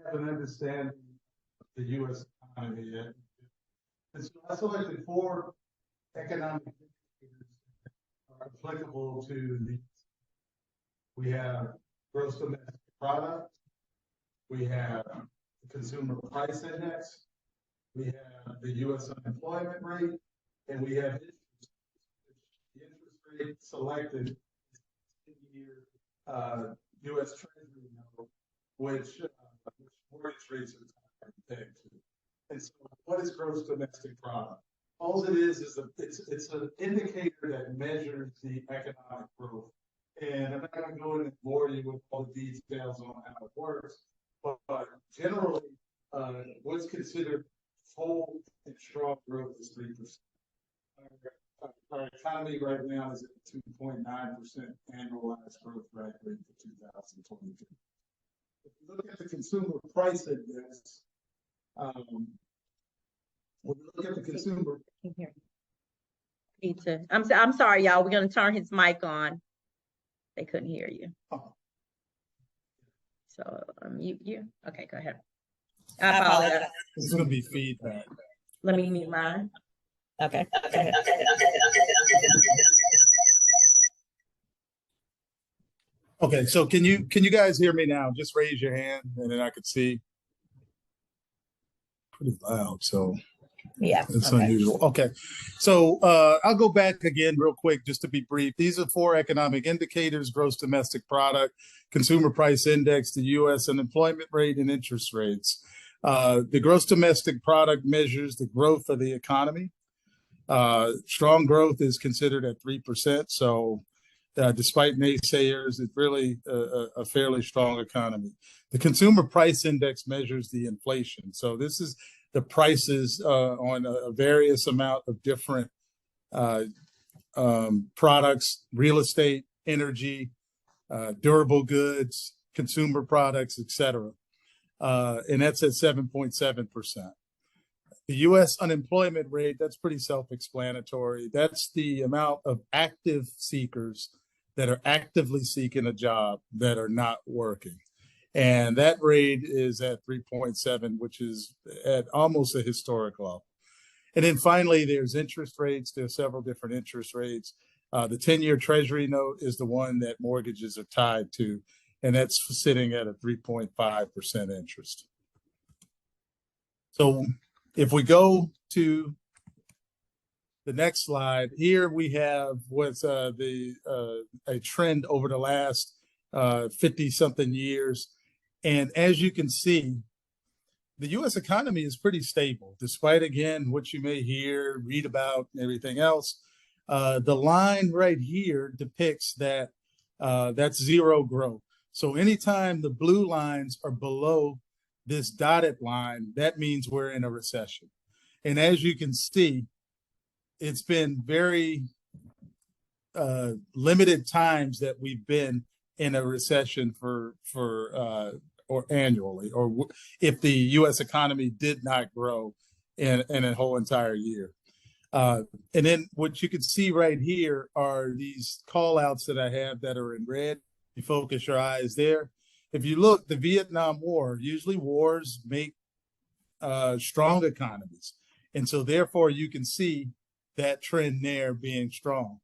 have an understanding of the U.S. economy. And so I selected four economic indicators that are applicable to the. We have gross domestic product, we have the consumer price index, we have the U.S. unemployment rate, and we have interest rate. The interest rate selected is 10-year U.S. Treasury note, which mortgage rates are pegged to. And so, what is gross domestic product? All it is it's an indicator that measures the economic growth. And I'm not going to go in and bore you with all the details on how it works, but generally, what's considered full and strong growth is 3%. Our economy right now is at 2.9% annualized growth rate for 2022. If you look at the consumer price index, when you look at the consumer. I'm sorry, y'all. We're going to turn his mic on. They couldn't hear you. Oh. So mute you. Okay, go ahead. I apologize. This is going to be feedback. Let me mute mine. Okay. Okay, so can you guys hear me now? Just raise your hand and then I could see. Pretty loud, so yeah, it's unusual. Okay, so I'll go back again real quick just to be brief. These are four economic indicators: gross domestic product, consumer price index, the U.S. unemployment rate, and interest rates. The gross domestic product measures the growth of the economy. Strong growth is considered at 3%. So despite naysayers, it's really a fairly strong economy. The consumer price index measures the inflation. So this is the prices on a various amount of different products: real estate, energy, durable goods, consumer products, etc. And that's at 7.7%. The U.S. unemployment rate, that's pretty self-explanatory. That's the amount of active seekers that are actively seeking a job that are not working. And that rate is at 3.7, which is at almost a historic low. And then finally, there's interest rates. There's several different interest rates. The 10-year Treasury note is the one that mortgages are tied to, and that's sitting at a 3.5% interest. So if we go to the next slide, here we have what's a trend over the last 50-something years. And as you can see, the U.S. economy is pretty stable, despite, again, what you may hear, read about, and everything else. The line right here depicts that that's zero growth. So anytime the blue lines are below this dotted line, that means we're in a recession. And as you can see, it's been very limited times that we've been in a recession or annually, or if the U.S. economy did not grow in a whole entire year. And then what you can see right here are these call outs that I have that are in red. You focus your eyes there. If you look, the Vietnam War, usually wars make strong economies. And so therefore you can see that trend there being strong.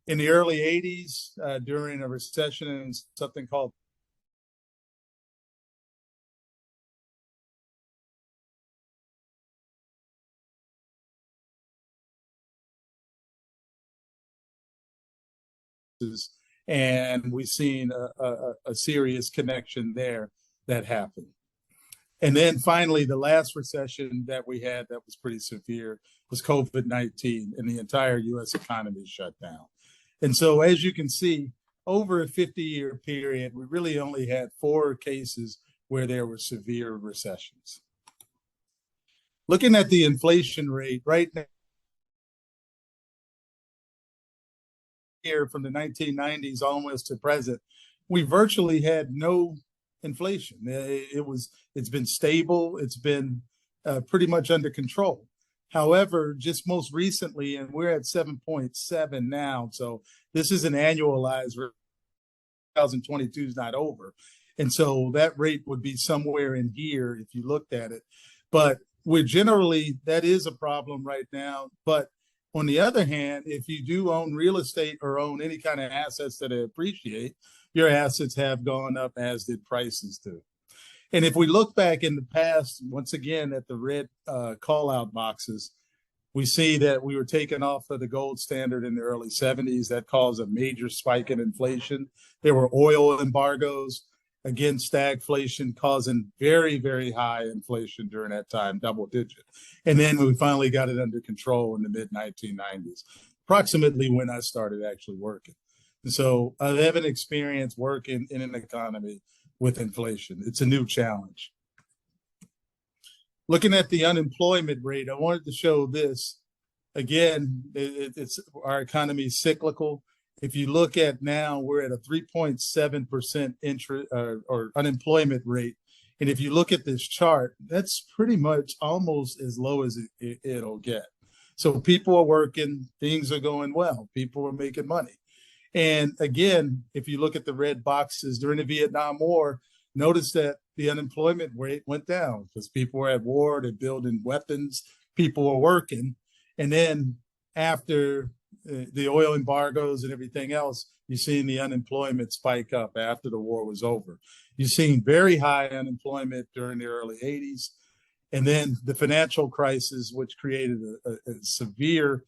In the early 80s, during a recession and something called and we've seen a serious connection there that happened. And then finally, the last recession that we had that was pretty severe was COVID-19, and the entire U.S. economy shut down. And so as you can see, over a 50-year period, we really only had 4 cases where there were severe recessions. Looking at the inflation rate right now, here from the 1990s almost to present, we virtually had no inflation. It's been stable. It's been pretty much under control. However, just most recently, and we're at 7.7 now, so this is an annualized. 2022 is not over. And so that rate would be somewhere in here if you looked at it. But we're generally, that is a problem right now. But on the other hand, if you do own real estate or own any kind of assets that appreciate, your assets have gone up, as did prices do. And if we look back in the past, once again, at the red call out boxes, we see that we were taken off of the gold standard in the early 70s. That caused a major spike in inflation. There were oil embargoes, again, stagflation, causing very, very high inflation during that time, double digit. And then we finally got it under control in the mid 1990s, approximately when I started actually working. And so I haven't experienced working in an economy with inflation. It's a new challenge. Looking at the unemployment rate, I wanted to show this. Again, it's our economy is cyclical. If you look at now, we're at a 3.7% interest or unemployment rate. And if you look at this chart, that's pretty much almost as low as it'll get. So people are working, things are going well, people are making money. And again, if you look at the red boxes during the Vietnam War, notice that the unemployment rate went down because people were at war, they're building weapons, people were working. And then after the oil embargoes and everything else, you're seeing the unemployment spike up after the war was over. You're seeing very high unemployment during the early 80s. And then the financial crisis, which created a severe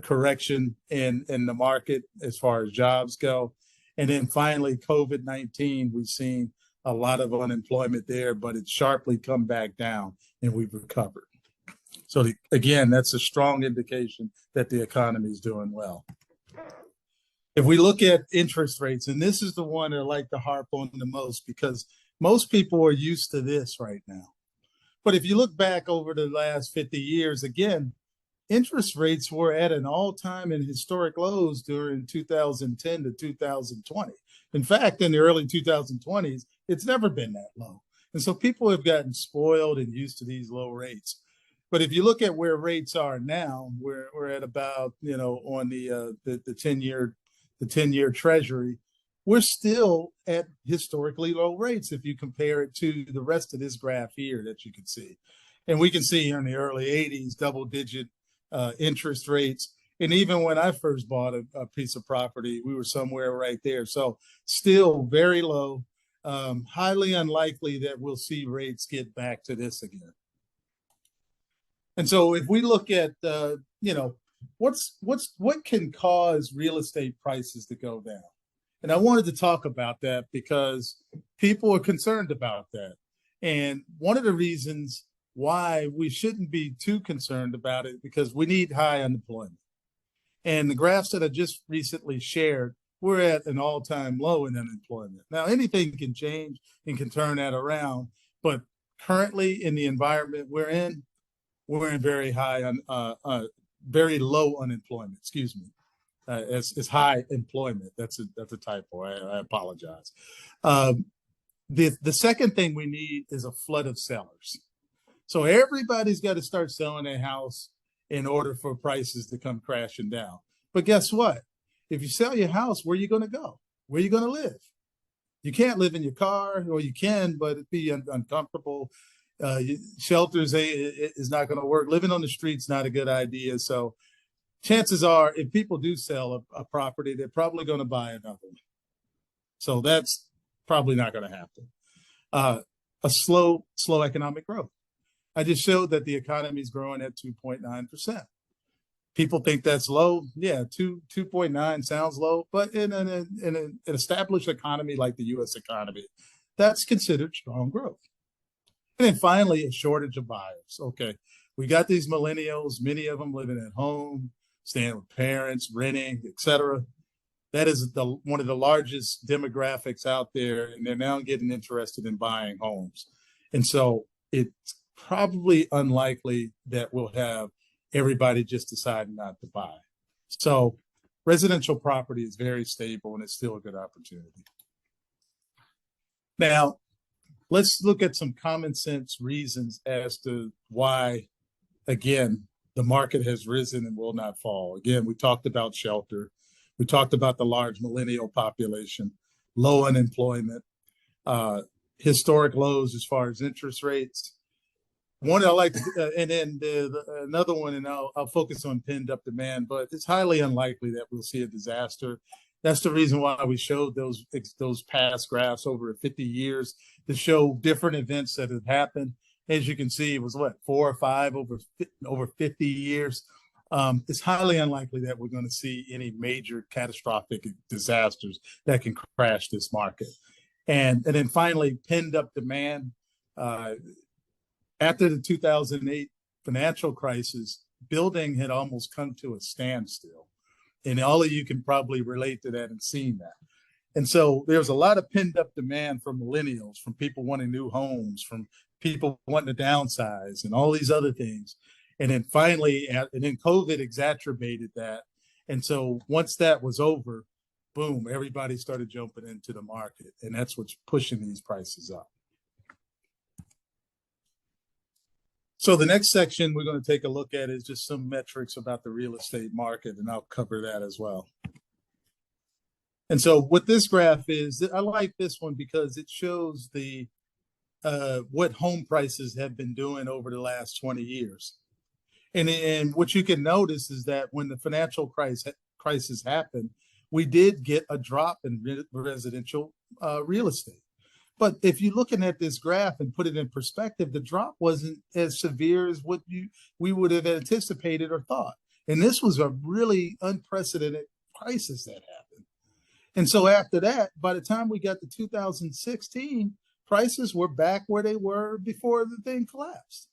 correction in the market as far as jobs go. And then finally, COVID-19, we've seen a lot of unemployment there, but it's sharply come back down and we've recovered. So again, that's a strong indication that the economy is doing well. If we look at interest rates, and this is the one I like to harp on the most because most people are used to this right now. But if you look back over the last 50 years, again, interest rates were at an all-time and historic lows during 2010 to 2020. In fact, in the early 2020s, it's never been that low. And so people have gotten spoiled and used to these low rates. But if you look at where rates are now, we're at about, on the 10-year Treasury, we're still at historically low rates if you compare it to the rest of this graph here that you can see. And we can see in the early 80s, double-digit interest rates. And even when I first bought a piece of property, we were somewhere right there. So still very low, highly unlikely that we'll see rates get back to this again. And so if we look at, what can cause real estate prices to go down? And I wanted to talk about that because people are concerned about that. And one of the reasons why we shouldn't be too concerned about it, because we need high unemployment. And the graphs that I just recently shared, we're at an all-time low in unemployment. Now, anything can change and can turn that around, but currently in the environment we're in very high, very low unemployment, excuse me. It's high employment. That's a typo. I apologize. The second thing we need is a flood of sellers. So everybody's got to start selling their house in order for prices to come crashing down. But guess what? If you sell your house, where are you going to go? Where are you going to live? You can't live in your car, or you can, but it'd be uncomfortable. Shelters is not going to work. Living on the street's not a good idea. So chances are, if people do sell a property, they're probably going to buy another one. So that's probably not going to happen. A slow economic growth. I just showed that the economy is growing at 2.9%. People think that's low. Yeah, 2.9 sounds low, but in an established economy like the U.S. economy, that's considered strong growth. And then finally, a shortage of buyers. Okay, we got these millennials, many of them living at home, staying with parents, renting, etc. That is one of the largest demographics out there, and they're now getting interested in buying homes. And so it's probably unlikely that we'll have everybody just decide not to buy. So residential property is very stable and it's still a good opportunity. Now, let's look at some common sense reasons as to why, again, the market has risen and will not fall. Again, we talked about shelter. We talked about the large millennial population, low unemployment. historic lows as far as interest rates. One I like, and then another one, and I'll focus on pent up demand, but it's highly unlikely that we'll see a disaster. That's the reason why we showed those past graphs over 50 years to show different events that have happened. As you can see, it was what, 4 or 5 over 50 years. It's highly unlikely that we're going to see any major catastrophic disasters that can crash this market. And then finally, pent up demand. After the 2008 financial crisis, building had almost come to a standstill. And all of you can probably relate to that and seen that. And so there's a lot of pent up demand from millennials, from people wanting new homes, from people wanting to downsize and all these other things. And then finally, and then COVID exacerbated that. And so once that was over, boom, everybody started jumping into the market. And that's what's pushing these prices up. So the next section we're going to take a look at is just some metrics about the real estate market, and I'll cover that as well. And so what this graph is, I like this one because it shows the what home prices have been doing over the last 20 years. And what you can notice is that when the financial crisis happened, we did get a drop in residential real estate. But if you're looking at this graph and put it in perspective, the drop wasn't as severe as what we would have anticipated or thought. And this was a really unprecedented crisis that happened. And so after that, by the time we got to 2016, prices were back where they were before the thing collapsed.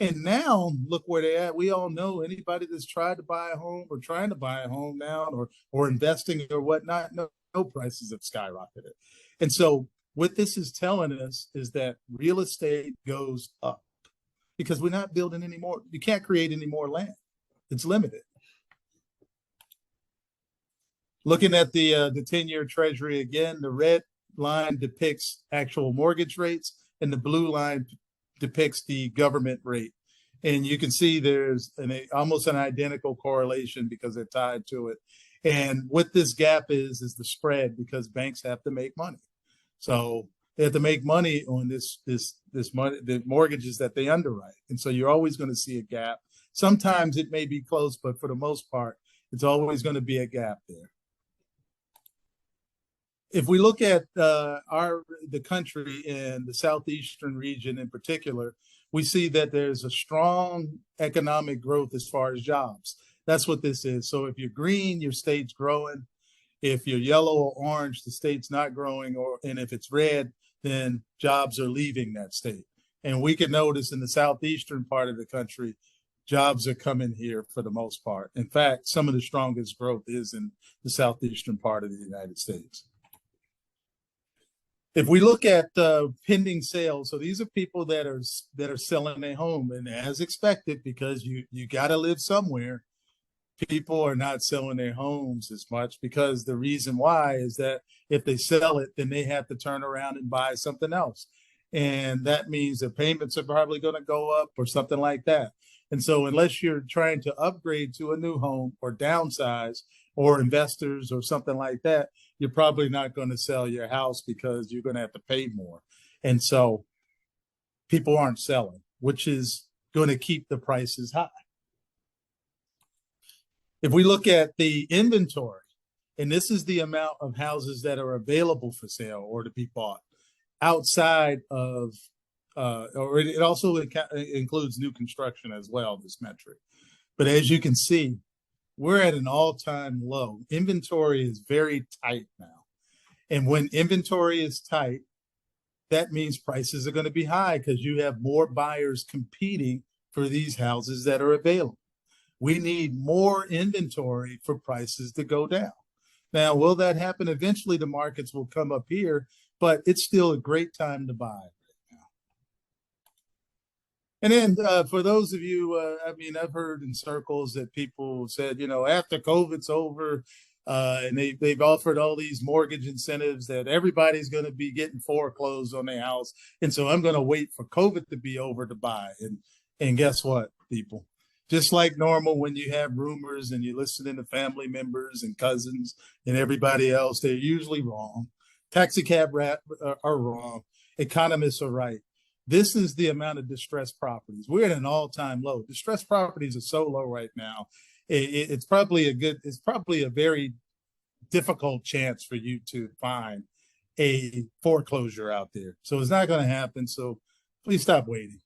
And now look where they're at. We all know anybody that's tried to buy a home or trying to buy a home now or investing or whatnot, no prices have skyrocketed. And so what this is telling us is that real estate goes up because we're not building any more. You can't create any more land. It's limited. Looking at the 10-year treasury again, the red line depicts actual mortgage rates and the blue line depicts the government rate. And you can see there's almost an identical correlation because they're tied to it. And what this gap is the spread because banks have to make money. So they have to make money on this money, the mortgages that they underwrite. And so you're always going to see a gap. Sometimes it may be close, but for the most part, it's always going to be a gap there. If we look at the country and the southeastern region in particular, we see that there's a strong economic growth as far as jobs. That's what this is. So if you're green, your state's growing. If you're yellow or orange, the state's not growing, and if it's red, then jobs are leaving that state. And we can notice in the southeastern part of the country, jobs are coming here for the most part. In fact, some of the strongest growth is in the southeastern part of the United States. If we look at pending sales, so these are people that are selling their home, and as expected, because you got to live somewhere, people are not selling their homes as much because the reason why is that if they sell it, then they have to turn around and buy something else. And that means the payments are probably going to go up or something like that. And so unless you're trying to upgrade to a new home or downsize or investors or something like that, you're probably not going to sell your house because you're going to have to pay more. And so people aren't selling, which is going to keep the prices high. If we look at the inventory, and this is the amount of houses that are available for sale or to be bought outside of, or it also includes new construction as well, this metric. But as you can see, we're at an all-time low. Inventory is very tight now. And when inventory is tight, that means prices are going to be high because you have more buyers competing for these houses that are available. We need more inventory for prices to go down. Now, will that happen? Eventually, the markets will come up here, but it's still a great time to buy right now. And then for those of you, I've heard in circles that people said, after COVID's over, and they've offered all these mortgage incentives that everybody's going to be getting foreclosed on their house. And so I'm going to wait for COVID to be over to buy. And guess what, people? Just like normal, when you have rumors and you listen to family members and cousins and everybody else, they're usually wrong. taxi cab are wrong. Economists are right. This is the amount of distressed properties. We're at an all-time low. Distressed properties are so low right now. It's probably a very difficult chance for you to find a foreclosure out there. So it's not going to happen. So please stop waiting.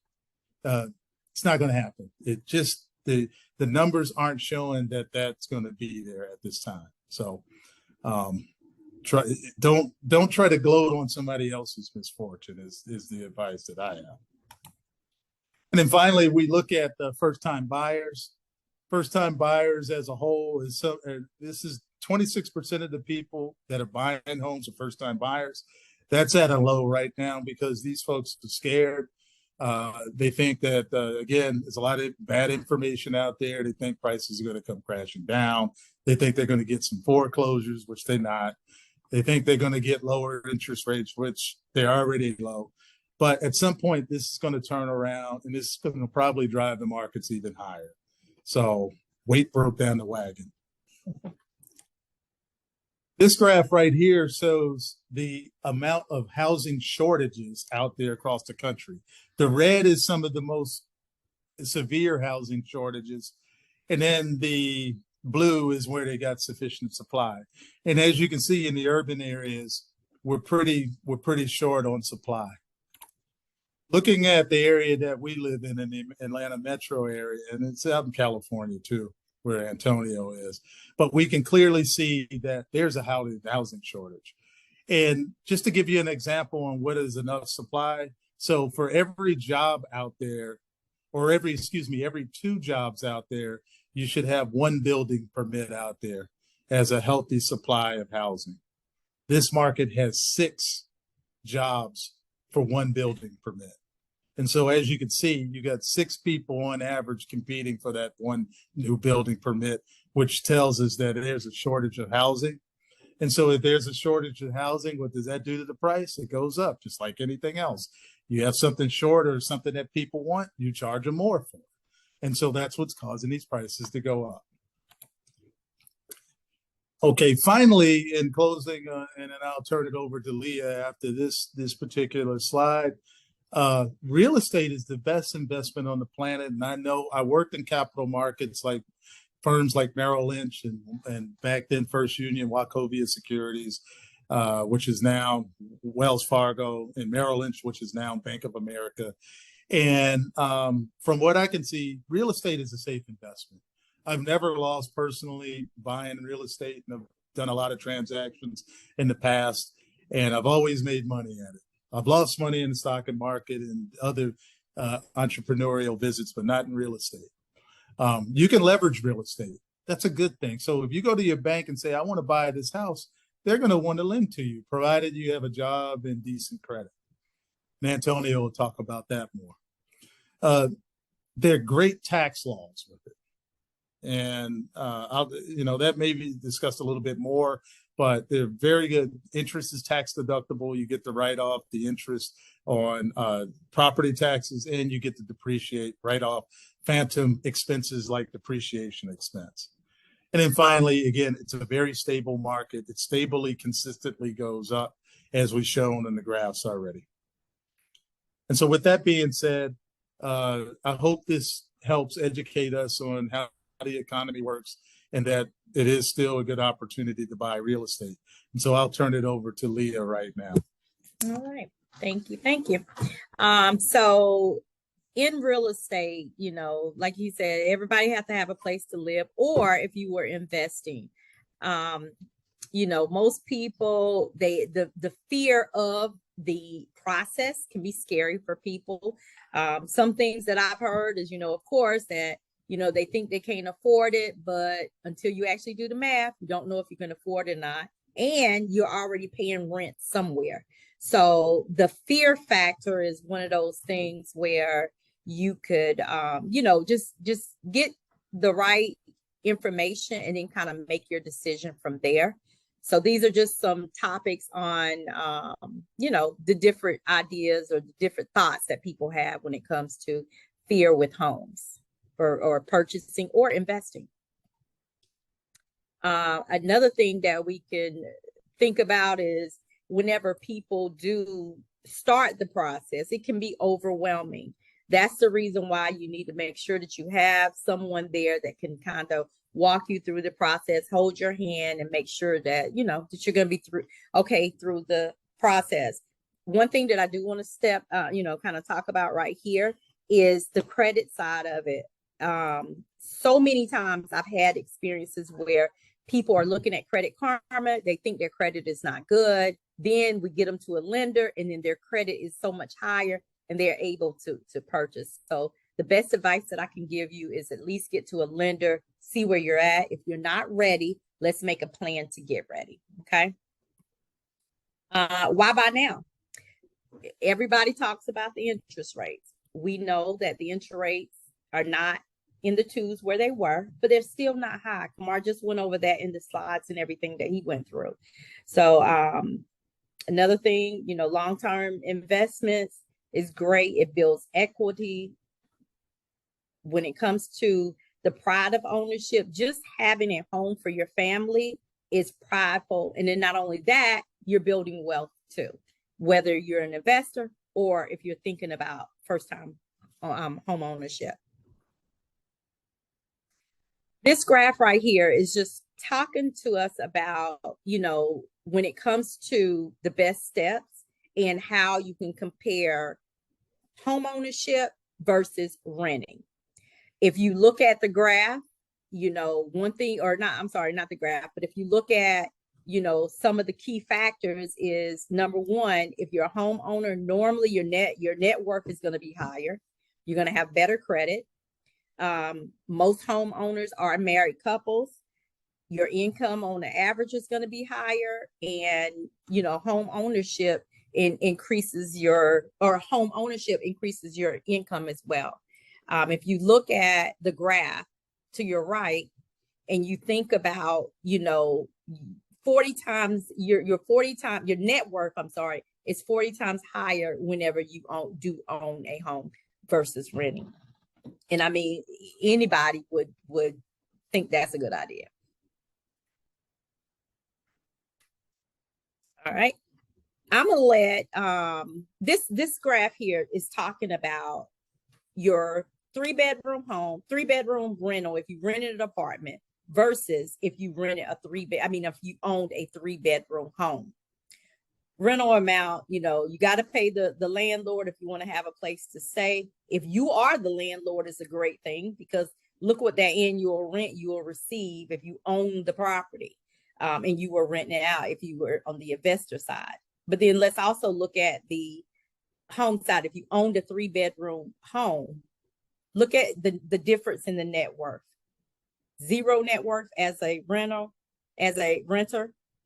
It's not going to happen. It just, the numbers aren't showing that that's going to be there at this time. So don't try to gloat on somebody else's misfortune is the advice that I have. And then finally, we look at the first-time buyers. First-time buyers as a whole this is 26% of the people that are buying homes are first-time buyers. That's at a low right now because these folks are scared. They think that, again, there's a lot of bad information out there. They think prices are going to come crashing down. They think they're going to get some foreclosures, which they're not. They think they're going to get lower interest rates, which they're already low. But at some point, this is going to turn around, and this is going to probably drive the markets even higher. So weight broke down the wagon. This graph right here shows the amount of housing shortages out there across the country. The red is some of the most severe housing shortages. And then the blue is where they got sufficient supply. And as you can see in the urban areas, we're pretty short on supply. Looking at the area that we live in the Atlanta metro area, and it's out in California too, where Antonio is, but we can clearly see that there's a housing shortage. And just to give you an example on what is enough supply, so for every job out there, or every 2 jobs out there, you should have 1 building permit out there as a healthy supply of housing. This market has 6 jobs for 1 building permit. And so as you can see, you got 6 people on average competing for that 1 new building permit, which tells us that there's a shortage of housing. And so if there's a shortage of housing, what does that do to the price? It goes up just like anything else. You have something short or something that people want, you charge them more for it. And so that's what's causing these prices to go up. Okay, finally, in closing, and then I'll turn it over to Leah after this particular slide. Real estate is the best investment on the planet. And I know I worked in capital markets like firms like Merrill Lynch and back then First Union, Wachovia Securities, which is now Wells Fargo, and Merrill Lynch, which is now Bank of America. And from what I can see, real estate is a safe investment. I've never lost personally buying real estate, and I've done a lot of transactions in the past, and I've always made money at it. I've lost money in the stock market and other entrepreneurial visits, but not in real estate. You can leverage real estate. That's a good thing. So if you go to your bank and say, I want to buy this house, they're going to want to lend to you, provided you have a job and decent credit. And Antonio will talk about that more. There are great tax laws with it. And, that may be discussed a little bit more, but they're very good. Interest is tax deductible. You get to write off the interest on property taxes, and you get to write off phantom expenses like depreciation expense. And then finally, again, it's a very stable market. It stably, consistently goes up, as we've shown in the graphs already. And so with that being said, I hope this helps educate us on how the economy works and that it is still a good opportunity to buy real estate. And so I'll turn it over to Leah right now. All right. Thank you. Thank you. So in real estate, like you said, everybody has to have a place to live, or if you were investing, most people, the fear of the process can be scary for people. Some things that I've heard is, of course, that they think they can't afford it, but until you actually do the math, you don't know if you can afford it or not. And you're already paying rent somewhere. So the fear factor is one of those things where you could, just get the right information and then kind of make your decision from there. So these are just some topics on, the different ideas or the different thoughts that people have when it comes to fear with homes. Or purchasing or investing. Another thing that we can think about is, whenever people do start the process, it can be overwhelming. That's the reason why you need to make sure that you have someone there that can kind of walk you through the process, hold your hand, and make sure that, you know, that you're going to be through the process. One thing that I do want to kind of talk about right here is the credit side of it. So many times I've had experiences where people are looking at Credit Karma, they think their credit is not good. Then we get them to a lender, and then their credit is so much higher, and they're able to purchase. So the best advice that I can give you is at least get to a lender, see where you're at. If you're not ready, let's make a plan to get ready. Okay. Why buy now? Everybody talks about the interest rates. We know that the interest rates are not in the twos where they were, but they're still not high. Kamar just went over that in the slides and everything that he went through. So another thing, you know, long-term investments is great. It builds equity. When it comes to the pride of ownership, just having a home for your family is prideful. And then not only that, you're building wealth too, whether you're an investor or if you're thinking about first-time home ownership. This graph right here is just talking to us about, you know, when it comes to the best steps and how you can compare home ownership versus renting. If you look at the graph, you know, one thing, or not, I'm sorry, not the graph, but if you look at, you know, some of the key factors is number one, if you're a homeowner, normally your net worth is going to be higher. You're going to have better credit. Most homeowners are married couples. Your income on the average is going to be higher, and you know, home ownership increases your income as well. If you look at the graph to your right, and you think about, you know, 40 times your net worth, is 40 times higher whenever you own a home versus renting. And I mean, anybody would think that's a good idea. All right. I'm gonna let this graph here is talking about your 3-bedroom home, 3-bedroom rental if you rented an apartment versus if you rented if you owned a 3-bedroom home. Rental amount, you know, you got to pay the landlord if you want to have a place to stay. If you are the landlord, it's a great thing because look what that annual rent you will receive if you own the property, and you were renting it out if you were on the investor side. But then let's also look at the home side. If you owned a 3-bedroom home, look at the difference in the net worth. Zero net worth as a renter,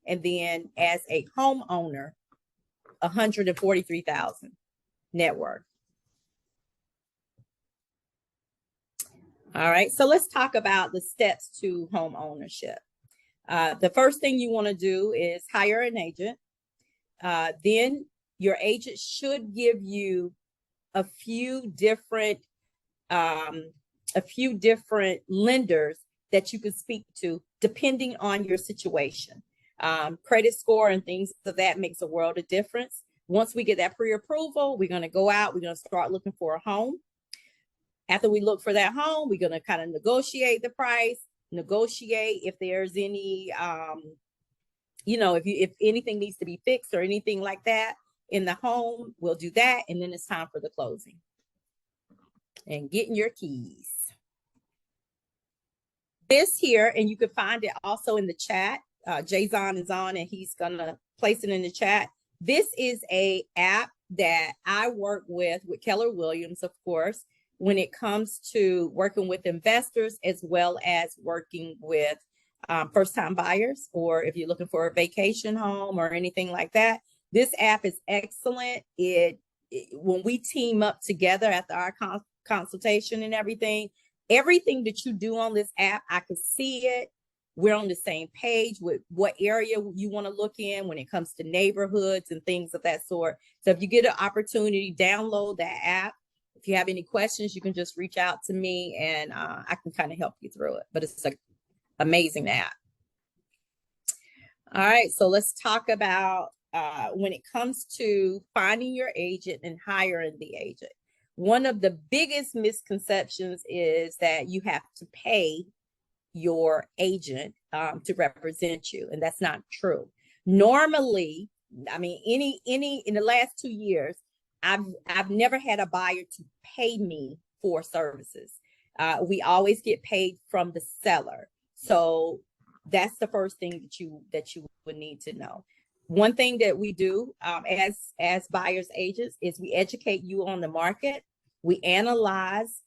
and then as a homeowner, 143,000 net worth. All right, so let's talk about the steps to home ownership. The first thing you want to do is hire an agent. Then your agent should give you a few different lenders that you can speak to depending on your situation. Credit score and things of that makes a world of difference. Once we get that pre-approval, we're going to go out, we're going to start looking for a home. After we look for that home, we're going to kind of negotiate the price, negotiate if there's any, if anything needs to be fixed or anything like that in the home, we'll do that. And then it's time for the closing and getting your keys. This here, and you can find it also in the chat. Jason is on and he's going to place it in the chat. This is a app that I work with Keller Williams, of course, when it comes to working with investors as well as working with first-time buyers, or if you're looking for a vacation home or anything like that. This app is excellent. When we team up together after our consultation and everything that you do on this app, I can see it. We're on the same page with what area you want to look in when it comes to neighborhoods and things of that sort. So if you get an opportunity, download that app. If you have any questions, you can just reach out to me and I can kind of help you through it. But it's an amazing app. All right, so let's talk about when it comes to finding your agent and hiring the agent, one of the biggest misconceptions is that you have to pay your agent to represent you, and that's not true. Normally, I mean, any in the last 2 years, I've never had a buyer to pay me for services. We always get paid from the seller. So that's the first thing that you would need to know. One thing that we do as buyers agents is we educate you on the market. We analyze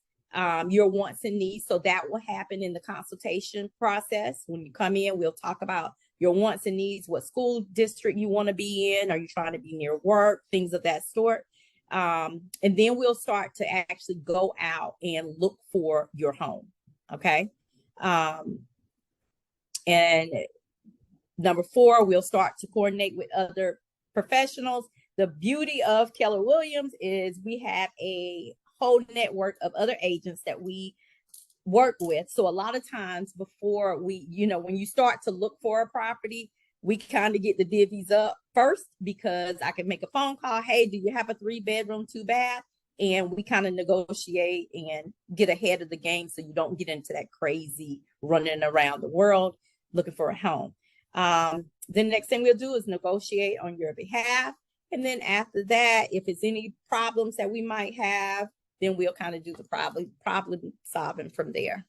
your wants and needs. So that will happen in the consultation process. When you come in, we'll talk about your wants and needs, what school district you want to be in. Are you trying to be near work? Things of that sort. And then we'll start to actually go out and look for your home. Okay. And number 4, we'll start to coordinate with other professionals. The beauty of Keller Williams is we have a whole network of other agents that we work with. So a lot of times before we, when you start to look for a property, we kind of get the divvies up first, because I can make a phone call. Hey, do you have a 3-bedroom, 2-bath? And we kind of negotiate and get ahead of the game, so you don't get into that crazy running around the world looking for a home. The next thing we'll do is negotiate on your behalf. And then after that, if it's any problems that we might have, then we'll kind of do the problem solving from there.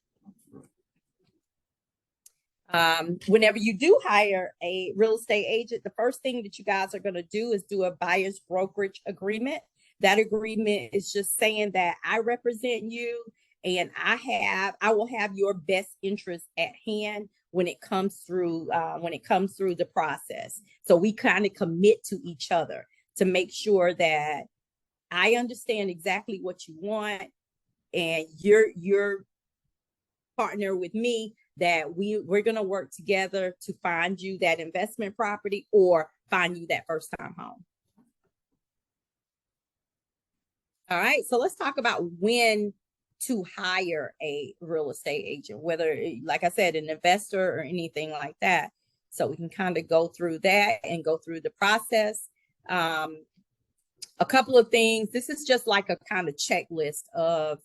Whenever you do hire a real estate agent, the first thing that you guys are going to do is do a buyer's brokerage agreement. That agreement is just saying that I represent you, and I will have your best interest at hand when it comes through the process. So we kind of commit to each other to make sure that I understand exactly what you want, and you're partner with me, that we're going to work together to find you that investment property or find you that first time home. All right, so let's talk about when to hire a real estate agent, whether, like I said, an investor or anything like that. So we can kind of go through that and go through the process. A couple of things. This is just like a kind of checklist of,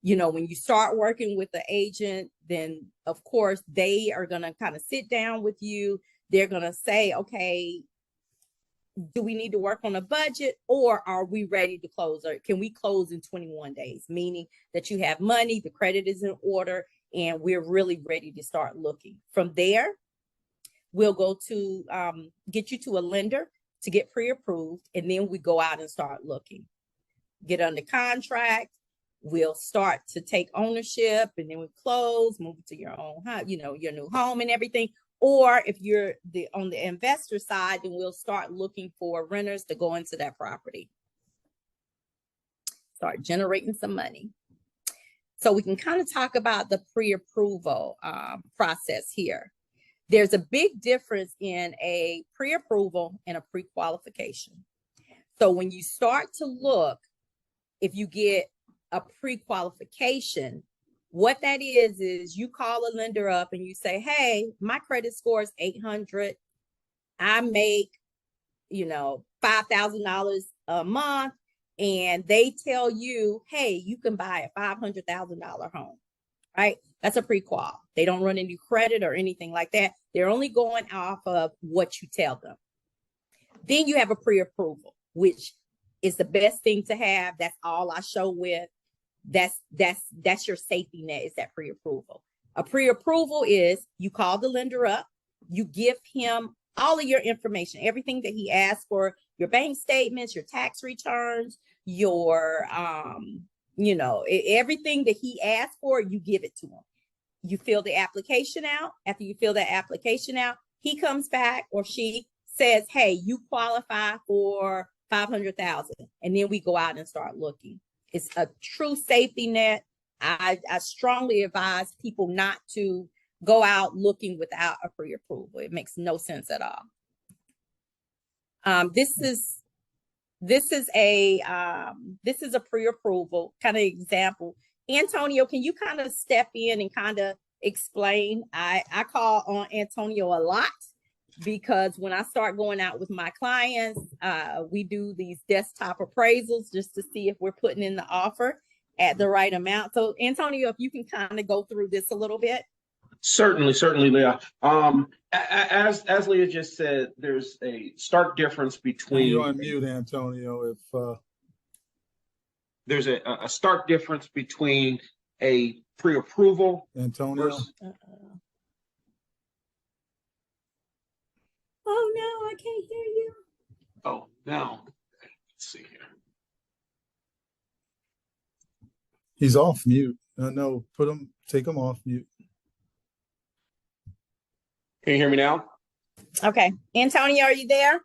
when you start working with the agent, then of course they are going to kind of sit down with you. They're going to say, okay, do we need to work on a budget, or are we ready to close? Or can we close in 21 days? Meaning that you have money, the credit is in order, and we're really ready to start looking. From there, we'll go to get you to a lender to get pre-approved, and then we go out and start looking. Get under contract. We'll start to take ownership, and then we close, move to your own, your new home and everything. Or if you're on the investor side, then we'll start looking for renters to go into that property. Start generating some money. So we can kind of talk about the pre-approval process here. There's a big difference in a pre-approval and a pre-qualification. So when you start to look, if you get a pre-qualification, what that is you call a lender up and you say, hey, my credit score is 800. I make, $5,000 a month. And they tell you, hey, you can buy a $500,000 home, right? That's a pre-qual. They don't run any credit or anything like that. They're only going off of what you tell them. Then you have a pre-approval, which is the best thing to have. That's all I show with. That's your safety net, is that pre-approval. A pre-approval is you call the lender up, you give him all of your information, everything that he asks for, your bank statements, your tax returns, your everything that he asked for, you give it to him. You fill the application out. After you fill that application out, he comes back, or she says, hey, you qualify for $500,000, and then we go out and start looking. It's a true safety net. I strongly advise people not to go out looking without a pre-approval. It makes no sense at all. This is a pre-approval kind of example. Antonio, can you kind of step in and kind of explain? I call on Antonio a lot. because when I start going out with my clients, we do these desktop appraisals just to see if we're putting in the offer at the right amount. So Antonio, if you can kind of go through this a little bit. Certainly, Leah. As Leah just said, there's a stark difference between. You're on mute, Antonio. If there's a stark difference between a pre-approval Antonio. versus. Oh no, I can't hear you. Oh, now let's see here. He's off mute. No, take him off mute. Can you hear me now? Okay, Antonio, are you there?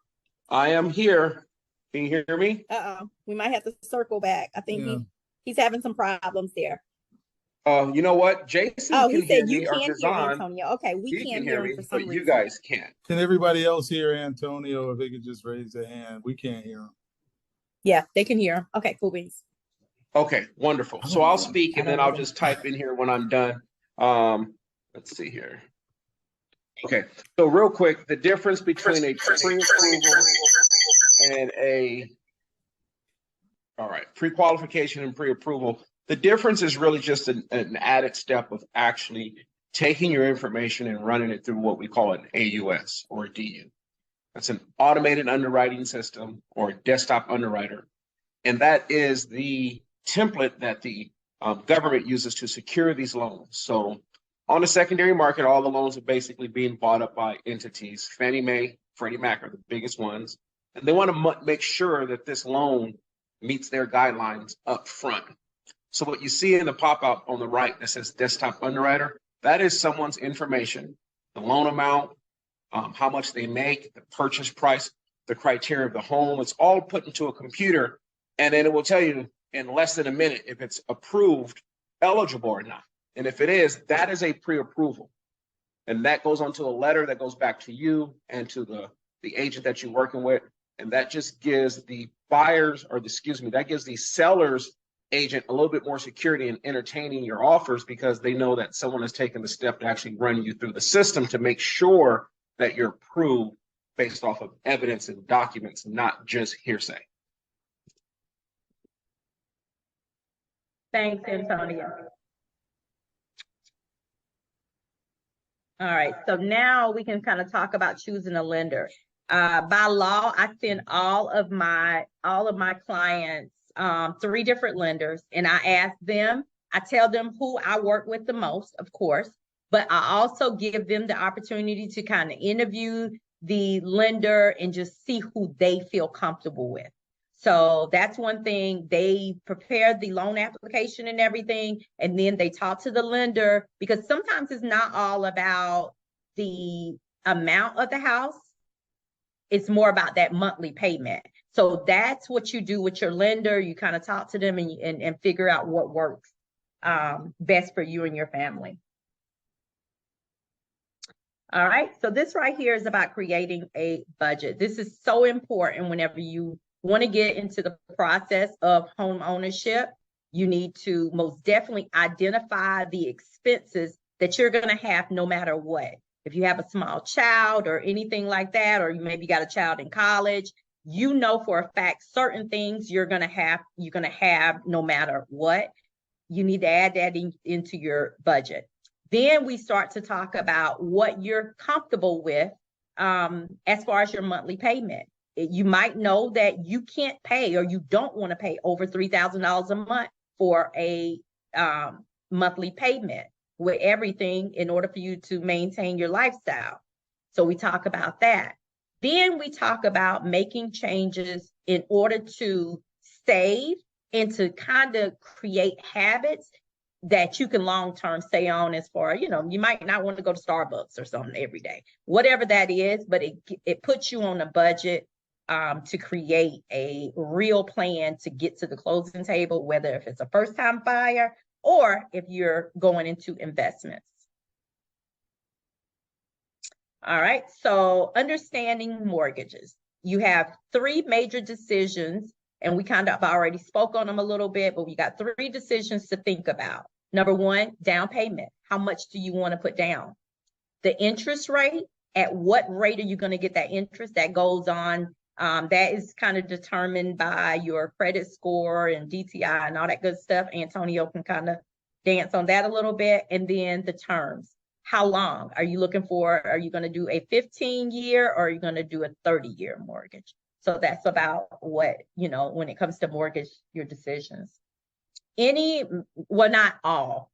I am here. Can you hear me? We might have to circle back. I think Yeah. he's having some problems there. You know what? Jason Oh, can he hear said you me, or can't hear Jazan, Antonio. Okay, we he can't can hear hear him me, for some but reason. you guys can't. Can everybody else hear Antonio? If they could just raise their hand. We can't hear him. Yeah, they can hear him. Okay, cool beans. Okay, wonderful. So I'll speak and then I'll just type in here when I'm done. Let's see here. Okay, so real quick, the difference between a pre-approval and pre-qualification and pre-approval, the difference is really just an added step of actually taking your information and running it through what we call an AUS or a DU. That's an automated underwriting system or desktop underwriter. And that is the template that the government uses to secure these loans. So on the secondary market, all the loans are basically being bought up by entities. Fannie Mae, Freddie Mac are the biggest ones. And they want to make sure that this loan meets their guidelines up front. So what you see in the pop-up on the right that says desktop underwriter, that is someone's information, the loan amount, how much they make, the purchase price, the criteria of the home. It's all put into a computer, and then it will tell you in less than a minute if it's approved, eligible or not. And if it is, that is a pre-approval. And that goes onto a letter that goes back to you and to the agent that you're working with. And that just gives the buyers, that gives the seller's agent a little bit more security in entertaining your offers, because they know that someone has taken the step to actually run you through the system to make sure that you're approved based off of evidence and documents, not just hearsay. Thanks, Antonio. All right, so now we can kind of talk about choosing a lender. By law, I send all of my clients 3 different lenders, and I tell them who I work with the most, of course, but I also give them the opportunity to kind of interview the lender and just see who they feel comfortable with. So that's one thing. They prepare the loan application and everything, and then they talk to the lender, because sometimes it's not all about the amount of the house. It's more about that monthly payment. So that's what you do with your lender. You kind of talk to them and figure out what works best for you and your family. All right, so this right here is about creating a budget. This is so important whenever you want to get into the process of home ownership. You need to most definitely identify the expenses that you're going to have no matter what. If you have a small child or anything like that, or you maybe got a child in college, you know for a fact certain things you're going to have no matter what. You need to add that into your budget. Then we start to talk about what you're comfortable with as far as your monthly payment. You might know that you can't pay, or you don't want to pay over $3,000 a month for a monthly payment with everything in order for you to maintain your lifestyle. So we talk about that. Then we talk about making changes in order to save and to kind of create habits that you can long-term stay on, as far, you might not want to go to Starbucks or something every day, whatever that is, but it puts you on a budget to create a real plan to get to the closing table, whether if it's a first-time buyer or if you're going into investments. All right, so understanding mortgages. You have 3 major decisions, and we kind of already spoke on them a little bit, but we got 3 decisions to think about. Number 1, down payment. How much do you want to put down? The interest rate at what rate are you going to get that interest that goes on. That is kind of determined by your credit score and DTI and all that good stuff. Antonio can kind of dance on that a little bit. And then the terms. How long are you looking for? Are you going to do a 15-year or are you going to do a 30-year mortgage? So that's about what, when it comes to mortgage, your decisions. Well, not all,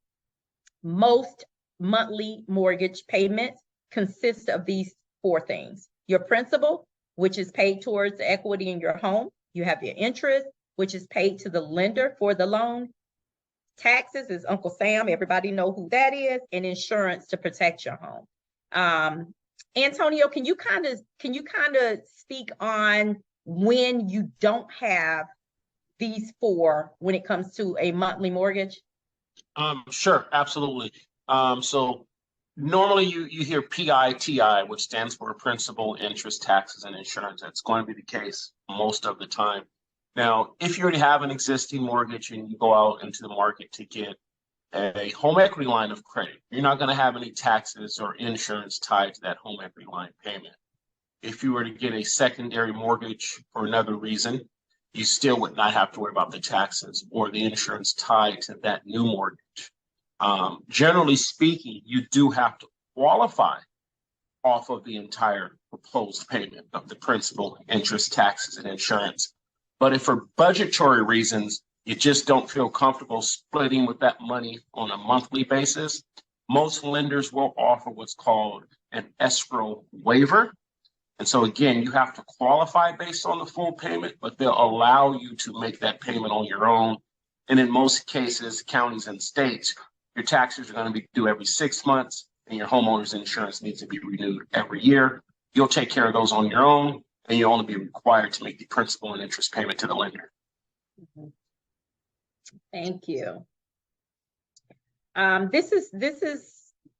most monthly mortgage payments consist of these 4 things. Your principal, which is paid towards the equity in your home. You have your interest, which is paid to the lender for the loan. Taxes is Uncle Sam, everybody know who that is, and insurance to protect your home. Antonio, can you kind of speak on when you don't have these 4 when it comes to a monthly mortgage? Sure, absolutely. So normally you hear PITI, which stands for principal, interest, taxes, and insurance. That's going to be the case most of the time. Now, if you already have an existing mortgage and you go out into the market to get a home equity line of credit, you're not going to have any taxes or insurance tied to that home equity line payment. If you were to get a secondary mortgage for another reason, you still would not have to worry about the taxes or the insurance tied to that new mortgage. Generally speaking, you do have to qualify off of the entire proposed payment of the principal, interest, taxes, and insurance. But if for budgetary reasons, you just don't feel comfortable splitting with that money on a monthly basis, most lenders will offer what's called an escrow waiver. And so again, you have to qualify based on the full payment, but they'll allow you to make that payment on your own. And in most cases, counties and states, your taxes are going to be due every 6 months and your homeowner's insurance needs to be renewed every year. You'll take care of those on your own, and you'll only be required to make the principal and interest payment to the lender. Thank you. This is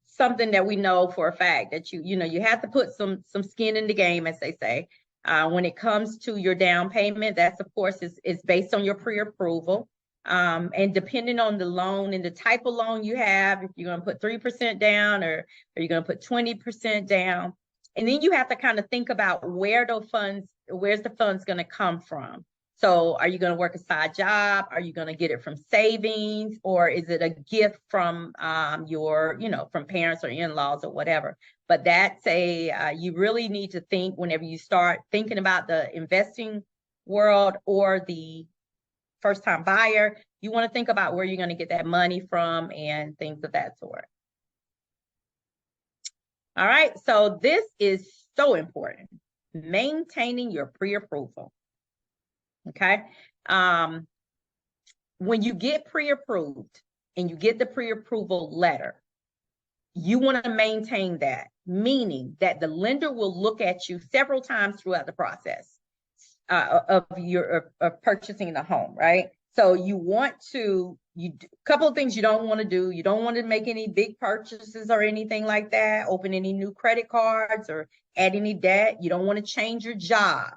something that we know for a fact that you have to put some skin in the game, as they say. When it comes to your down payment, that's of course is based on your pre-approval. And depending on the loan and the type of loan you have, if you're going to put 3% down or you're going to put 20% down, and then you have to kind of think about where's the funds going to come from. So are you going to work a side job? Are you going to get it from savings, or is it a gift from from parents or in-laws or whatever? But that's you really need to think whenever you start thinking about the investing world or the first-time buyer, you want to think about where you're going to get that money from and things of that sort. All right, so this is so important, maintaining your pre-approval. Okay, when you get pre-approved and you get the pre-approval letter, you want to maintain that, meaning that the lender will look at you several times throughout the process of purchasing the home, right? So you want to, a couple of things you don't want to do. You don't want to make any big purchases or anything like that, open any new credit cards or add any debt. You don't want to change your job.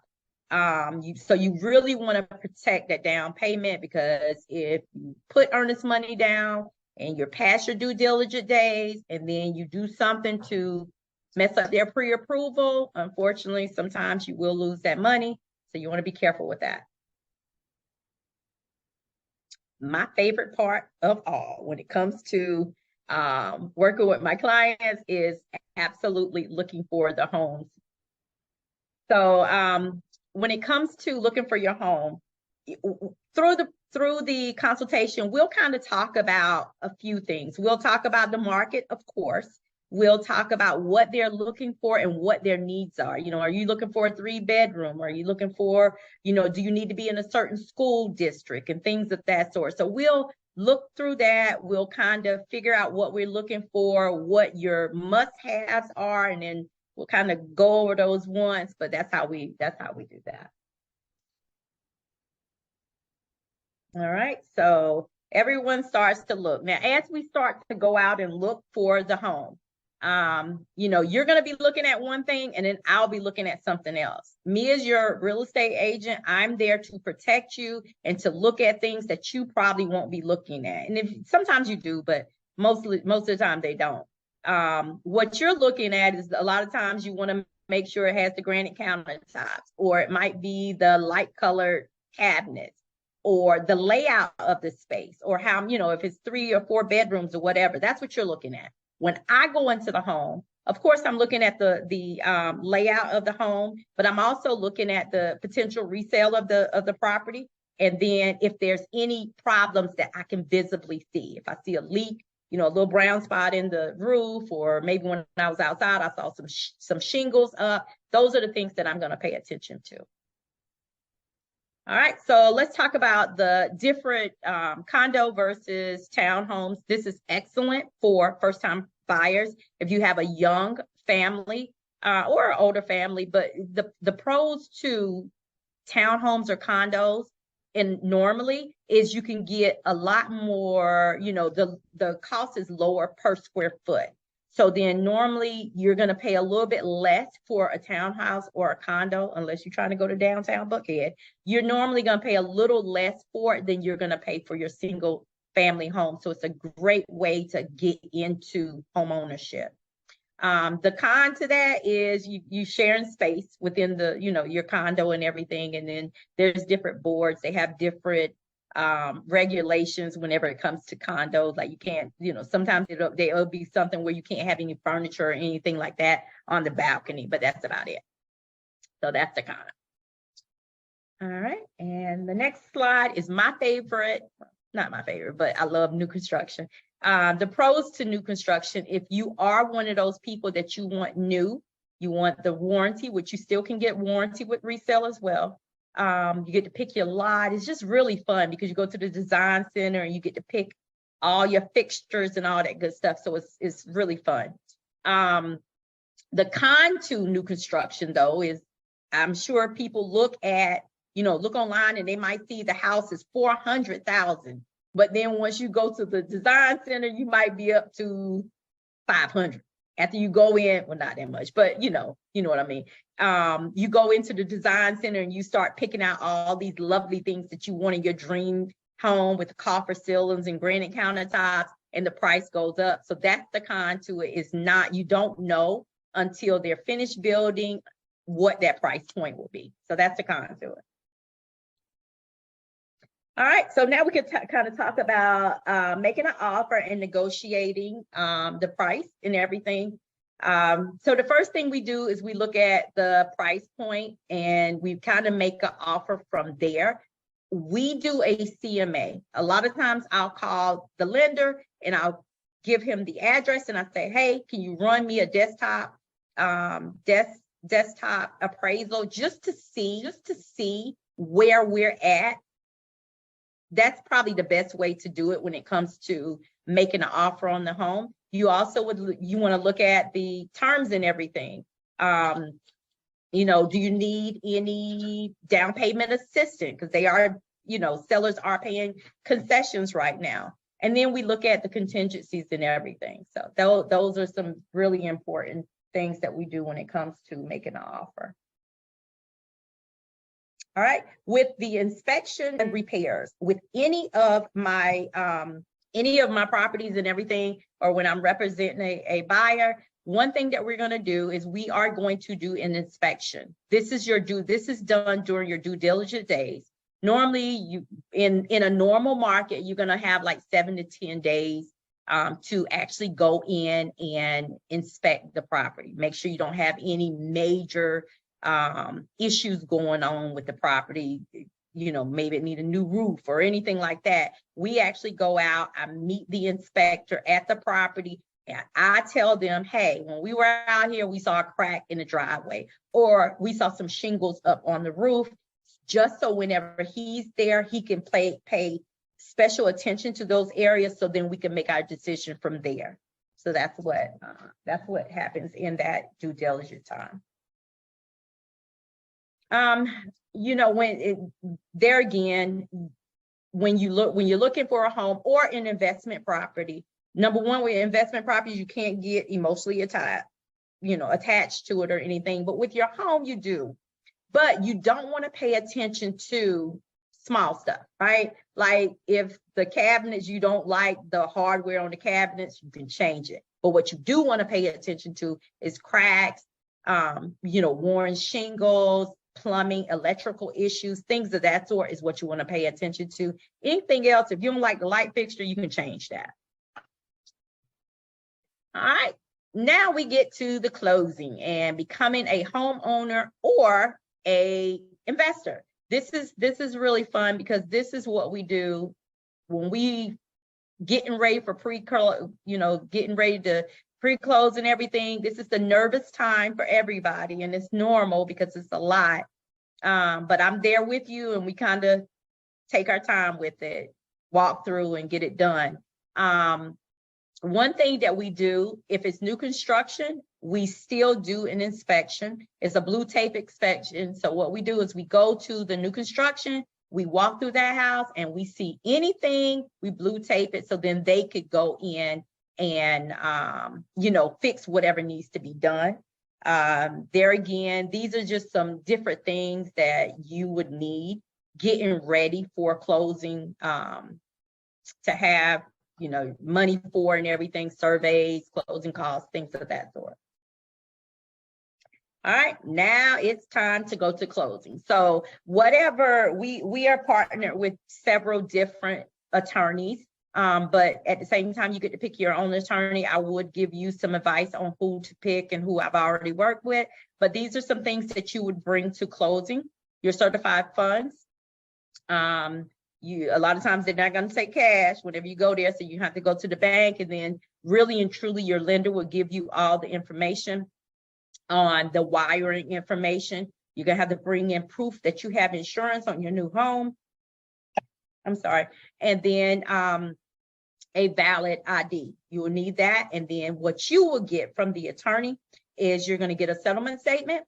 So you really want to protect that down payment, because if you put earnest money down and you're past your due diligence days and then you do something to mess up their pre-approval, unfortunately, sometimes you will lose that money. So you want to be careful with that. My favorite part of all when it comes to working with my clients is absolutely looking for the homes. So when it comes to looking for your home, through the consultation, we'll kind of talk about a few things. We'll talk about the market, of course. We'll talk about what they're looking for and what their needs are. Are you looking for a 3-bedroom? Are you looking for, do you need to be in a certain school district and things of that sort? So we'll look through that. We'll kind of figure out what we're looking for, what your must-haves are, and then we'll kind of go over those once, but that's how we do that. All right, so everyone starts to look. Now, as we start to go out and look for the home, you're going to be looking at one thing and then I'll be looking at something else. Me as your real estate agent, I'm there to protect you and to look at things that you probably won't be looking at. And sometimes you do, but most of the time they don't. What you're looking at is a lot of times you want to make sure it has the granite countertops, or it might be the light colored cabinets, or the layout of the space, or how, if it's 3 or 4 bedrooms or whatever. That's what you're looking at. When I go into the home, of course, I'm looking at the layout of the home, but I'm also looking at the potential resale of the property. And then if there's any problems that I can visibly see, if I see a leak, a little brown spot in the roof, or maybe when I was outside, I saw some shingles up. Those are the things that I'm going to pay attention to. All right, so let's talk about the different condo versus townhomes. This is excellent for first-time buyers. If you have a young family or an older family, but the pros to townhomes or condos, and normally is you can get a lot more, the cost is lower per square foot. So then normally you're going to pay a little bit less for a townhouse or a condo, unless you're trying to go to downtown Buckhead. You're normally going to pay a little less for it than you're going to pay for your single family home. So it's a great way to get into home ownership. The con to that is you sharing space within the, your condo and everything. And then there's different boards. They have different regulations whenever it comes to condos. Like you can't, sometimes there'll be something where you can't have any furniture or anything like that on the balcony, but that's about it. So that's the con. All right. And the next slide is my favorite. Not my favorite, but I love new construction. The pros to new construction: if you are one of those people that you want new, you want the warranty, which you still can get warranty with resale as well. You get to pick your lot. It's just really fun because you go to the design center and you get to pick all your fixtures and all that good stuff. So it's really fun. The con to new construction though is I'm sure people look online and they might see the house is $400,000. But then once you go to the design center, you might be up to 500. After you go in, well, not that much, but you know what I mean. You go into the design center and you start picking out all these lovely things that you want in your dream home with the copper ceilings and granite countertops, and the price goes up. So that's the con to it. Is not, you don't know until they're finished building what that price point will be. So that's the con to it. All right, so now we can kind of talk about making an offer and negotiating the price and everything. So the first thing we do is we look at the price point and we kind of make an offer from there. We do a CMA. A lot of times I'll call the lender and I'll give him the address and I say, hey, can you run me a desktop appraisal just to see where we're at. That's probably the best way to do it when it comes to making an offer on the home. You also want to look at the terms and everything. Do you need any down payment assistance? Because they are, sellers are paying concessions right now. And then we look at the contingencies and everything. So those are some really important things that we do when it comes to making an offer. All right, with the inspection and repairs, with any of my properties and everything, or when I'm representing a buyer, one thing that we're going to do is we are going to do an inspection. This is done during your due diligence days. Normally, in a normal market, you're going to have like 7 to 10 days to actually go in and inspect the property. Make sure you don't have any major issues going on with the property, maybe it need a new roof or anything like that. We actually go out, I meet the inspector at the property, and I tell them, hey, when we were out here, we saw a crack in the driveway, or we saw some shingles up on the roof, just so whenever he's there, he can pay special attention to those areas, so then we can make our decision from there. So that's what happens in that due diligence time. When you're looking for a home or an investment property, number one, with investment properties, you can't get emotionally attached to it or anything, but with your home, you do. But you don't want to pay attention to small stuff, right? Like if the cabinets, you don't like the hardware on the cabinets, you can change it. But what you do want to pay attention to is cracks, worn shingles, plumbing, electrical issues, things of that sort is what you want to pay attention to. Anything else, if you don't like the light fixture, you can change that. All right, now we get to the closing and becoming a homeowner or a investor. This is really fun because this is what we do when we getting ready for getting ready to pre-close and everything. This is the nervous time for everybody, and it's normal because it's a lot. But I'm there with you, and we kind of take our time with it, walk through and get it done. One thing that we do, if it's new construction, we still do an inspection. It's a blue tape inspection. So what we do is we go to the new construction, we walk through that house, and we see anything, we blue tape it so then they could go in and fix whatever needs to be done. There again, these are just some different things that you would need getting ready for closing, to have money for and everything, surveys, closing costs, things of that sort. All right, now it's time to go to closing. So whatever, we are partnered with several different attorneys, but at the same time, you get to pick your own attorney. I would give you some advice on who to pick and who I've already worked with, but these are some things that you would bring to closing. Your certified funds. A lot of times they're not going to take cash whenever you go there, so you have to go to the bank, and then really and truly your lender will give you all the information on the wiring information. You're going to have to bring in proof that you have insurance on your new home. I'm sorry. And then a valid ID. You will need that. And then what you will get from the attorney is you're going to get a settlement statement,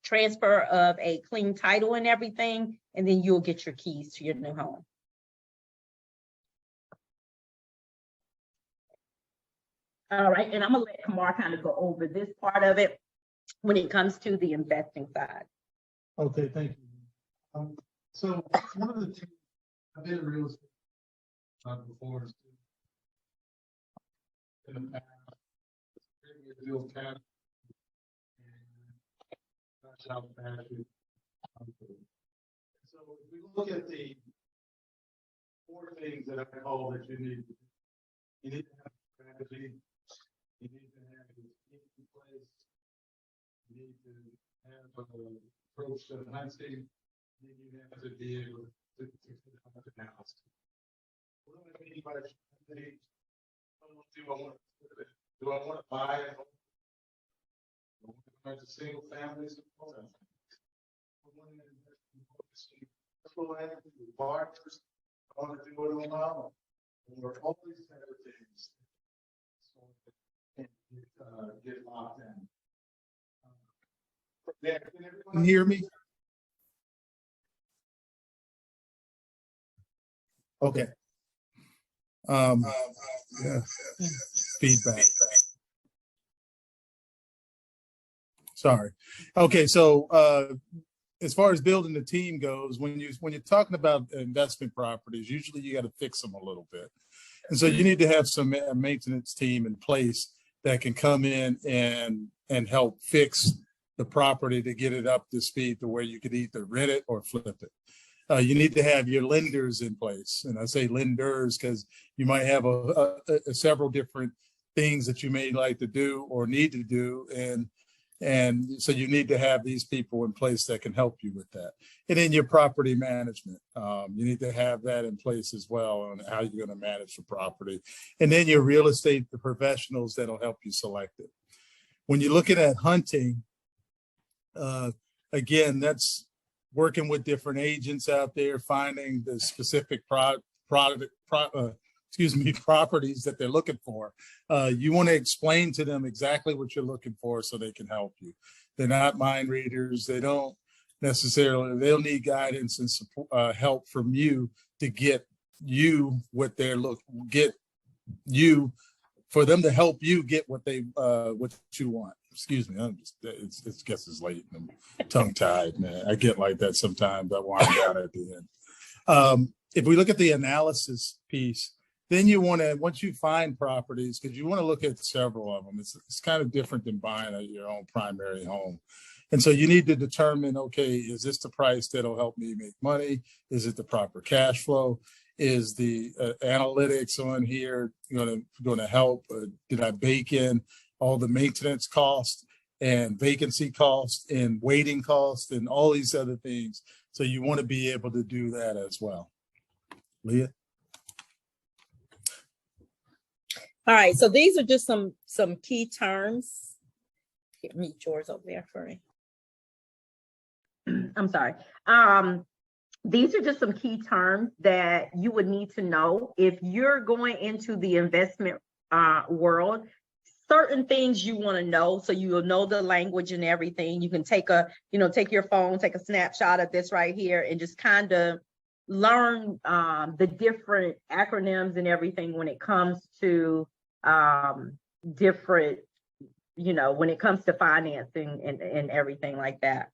transfer of a clean title and everything, and then you'll get your keys to your new home. All right, and I'm gonna let Kamar kind of go over this part of it when it comes to the investing side. Okay, thank you. So one of the things I've been in real estate before is in the past, build capital and that's how fast it. So if we look at the 4 things that I call that you need to have a strategy, you need to have a team in place, you need to have an approach to hunting, and you have to be able to hunt the house. What do I mean by strategy? Do I want to buy a home? Do I want to rent a single families? Partners, I want to do it on my own. Or all these type of things. So get locked in. Can you hear me? Okay. Yeah. Feedback. Sorry. Okay, so as far as building the team goes, when you're talking about investment properties, usually you got to fix them a little bit, and so you need to have some maintenance team in place that can come in and help fix the property to get it up to speed to where you could either rent it or flip it. You need to have your lenders in place, and I say lenders because you might have several different things that you may like to do or need to do, and so you need to have these people in place that can help you with that. And then your property management, you need to have that in place as well on how you're going to manage the property. And then your real estate professionals that'll help you select it. When you're looking at hunting, again, that's working with different agents out there, finding the specific properties that they're looking for. You want to explain to them exactly what you're looking for so they can help you. They're not mind readers. They don't necessarily, they'll need guidance and support, help from you to get you what they're for them to help you get what you want. Excuse me, it's guess it's late and I'm tongue tied, man. I get like that sometimes. I wind down at the end. If we look at the analysis piece, Then you want to, once you find properties, because you want to look at several of them, it's kind of different than buying your own primary home. And so you need to determine, okay, is this the price that'll help me make money? Is it the proper cash flow? Is the analytics on here going to help? Did I bake in all the maintenance costs and vacancy costs and waiting costs and all these other things? So you want to be able to do that as well. Leah? All right, so these are just some key terms. Get me yours over there for me. I'm sorry. These are just some key terms that you would need to know if you're going into the investment world. Certain things you want to know, so you will know the language and everything. You can take your phone, take a snapshot of this right here, and just kind of learn the different acronyms and everything when it comes to different, when it comes to financing and everything like that.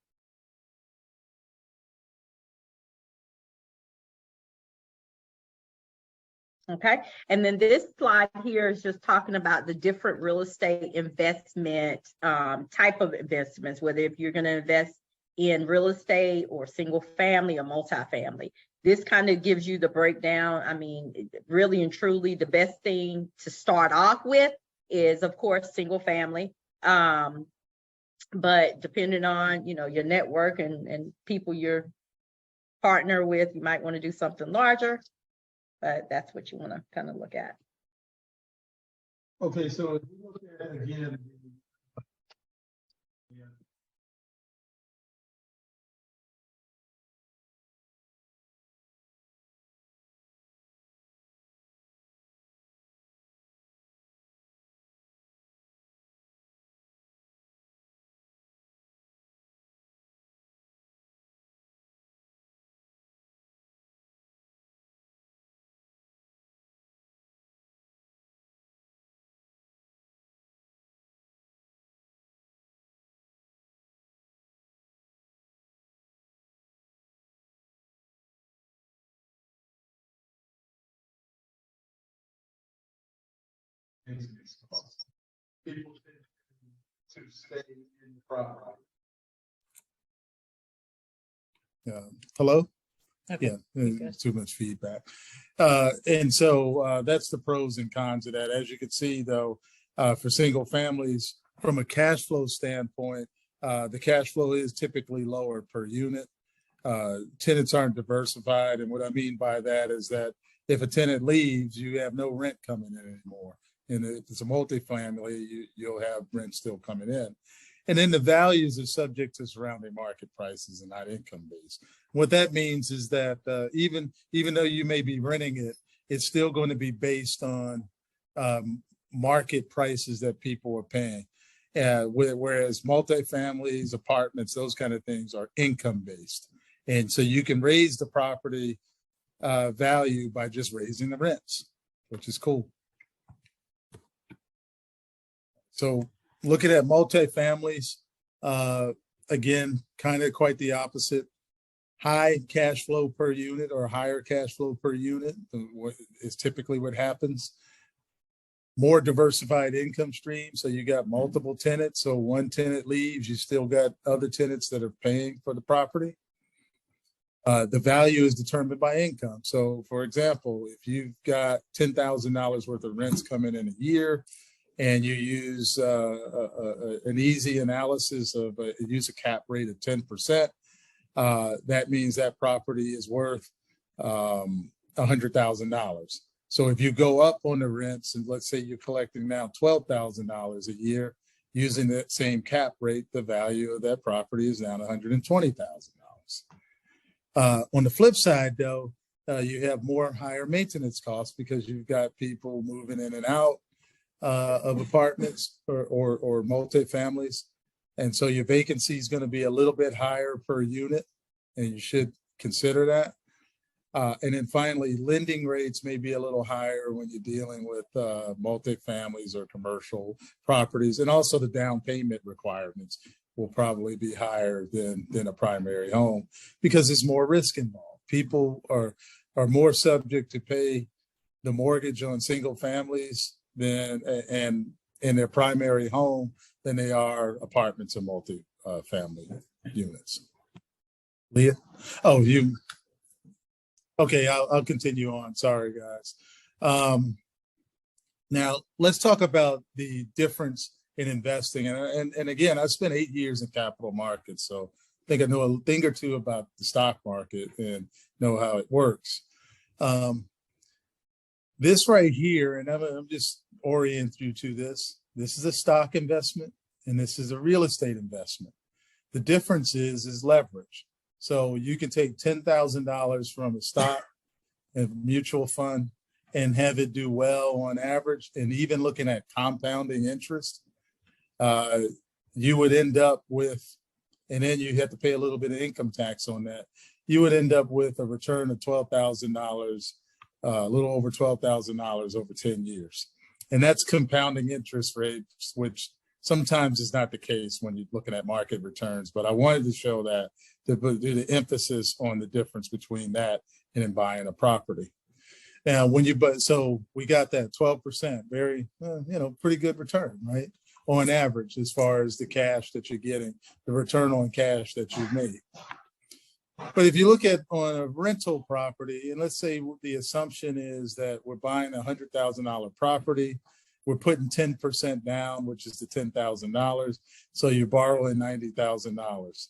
Okay, and then this slide here is just talking about the different real estate investment type of investments, whether if you're going to invest in real estate or single family or multifamily. This kind of gives you the breakdown. I mean, really and truly, the best thing to start off with is, of course, single family. But depending on, your network and people you're partner with, you might want to do something larger. But that's what you want to kind of look at. Okay, so if you look at it again, maintenance costs. People tend to stay in the property. Hello? Okay. Yeah, Okay. there's too much feedback. And so that's the pros and cons of that. As you can see, though, for single families, from a cash flow standpoint, the cash flow is typically lower per unit. Tenants aren't diversified. And what I mean by that is that if a tenant leaves, you have no rent coming in anymore. And if it's a multifamily, you'll have rent still coming in. And then the values are subject to surrounding market prices and not income based. What that means is that even though you may be renting it, it's still going to be based on market prices that people are paying. Whereas multifamilies, apartments, those kind of things are income based. And so you can raise the property value by just raising the rents, which is cool. So looking at multifamilies, again, kind of quite the opposite. High cash flow per unit or higher cash flow per unit is typically what happens. More diversified income stream. So you got multiple tenants. So one tenant leaves, you still got other tenants that are paying for the property. The value is determined by income. So for example, if you've got $10,000 worth of rents coming in a year, and you use an easy analysis of use a cap rate of 10%, that means that property is worth $100,000. So if you go up on the rents, and let's say you're collecting now $12,000 a year, using that same cap rate, the value of that property is down $120,000. On the flip side, though, you have more higher maintenance costs because you've got people moving in and out of apartments or multifamilies. And so your vacancy is going to be a little bit higher per unit, and you should consider that. And then finally, lending rates may be a little higher when you're dealing with multifamilies or commercial properties. And also the down payment requirements will probably be higher than a primary home because there's more risk involved. People are more subject to pay the mortgage on single families than and in their primary home than they are apartments and multi-family units. Leah? Oh, you. Okay, I'll continue on. Sorry, guys. Now, let's talk about the difference in investing. And again, I spent 8 years in capital markets, so I think I know a thing or two about the stock market and know how it works. This right here, and I'm just orienting you to this. This is a stock investment, and this is a real estate investment. The difference is leverage. So you can take $10,000 from a stock and mutual fund and have it do well on average. And even looking at compounding interest, you would end up with, and then you have to pay a little bit of income tax on that. You would end up with a return of $12,000, a little over $12,000 over 10 years. And that's compounding interest rates, which sometimes is not the case when you're looking at market returns. But I wanted to show that to do the emphasis on the difference between that and in buying a property. Now, so we got that 12%, very, pretty good return, right? On average, as far as the cash that you're getting, the return on cash that you've made. But if you look at on a rental property, and let's say the assumption is that we're buying a $100,000 property, we're putting 10% down, which is the $10,000. So you're borrowing $90,000.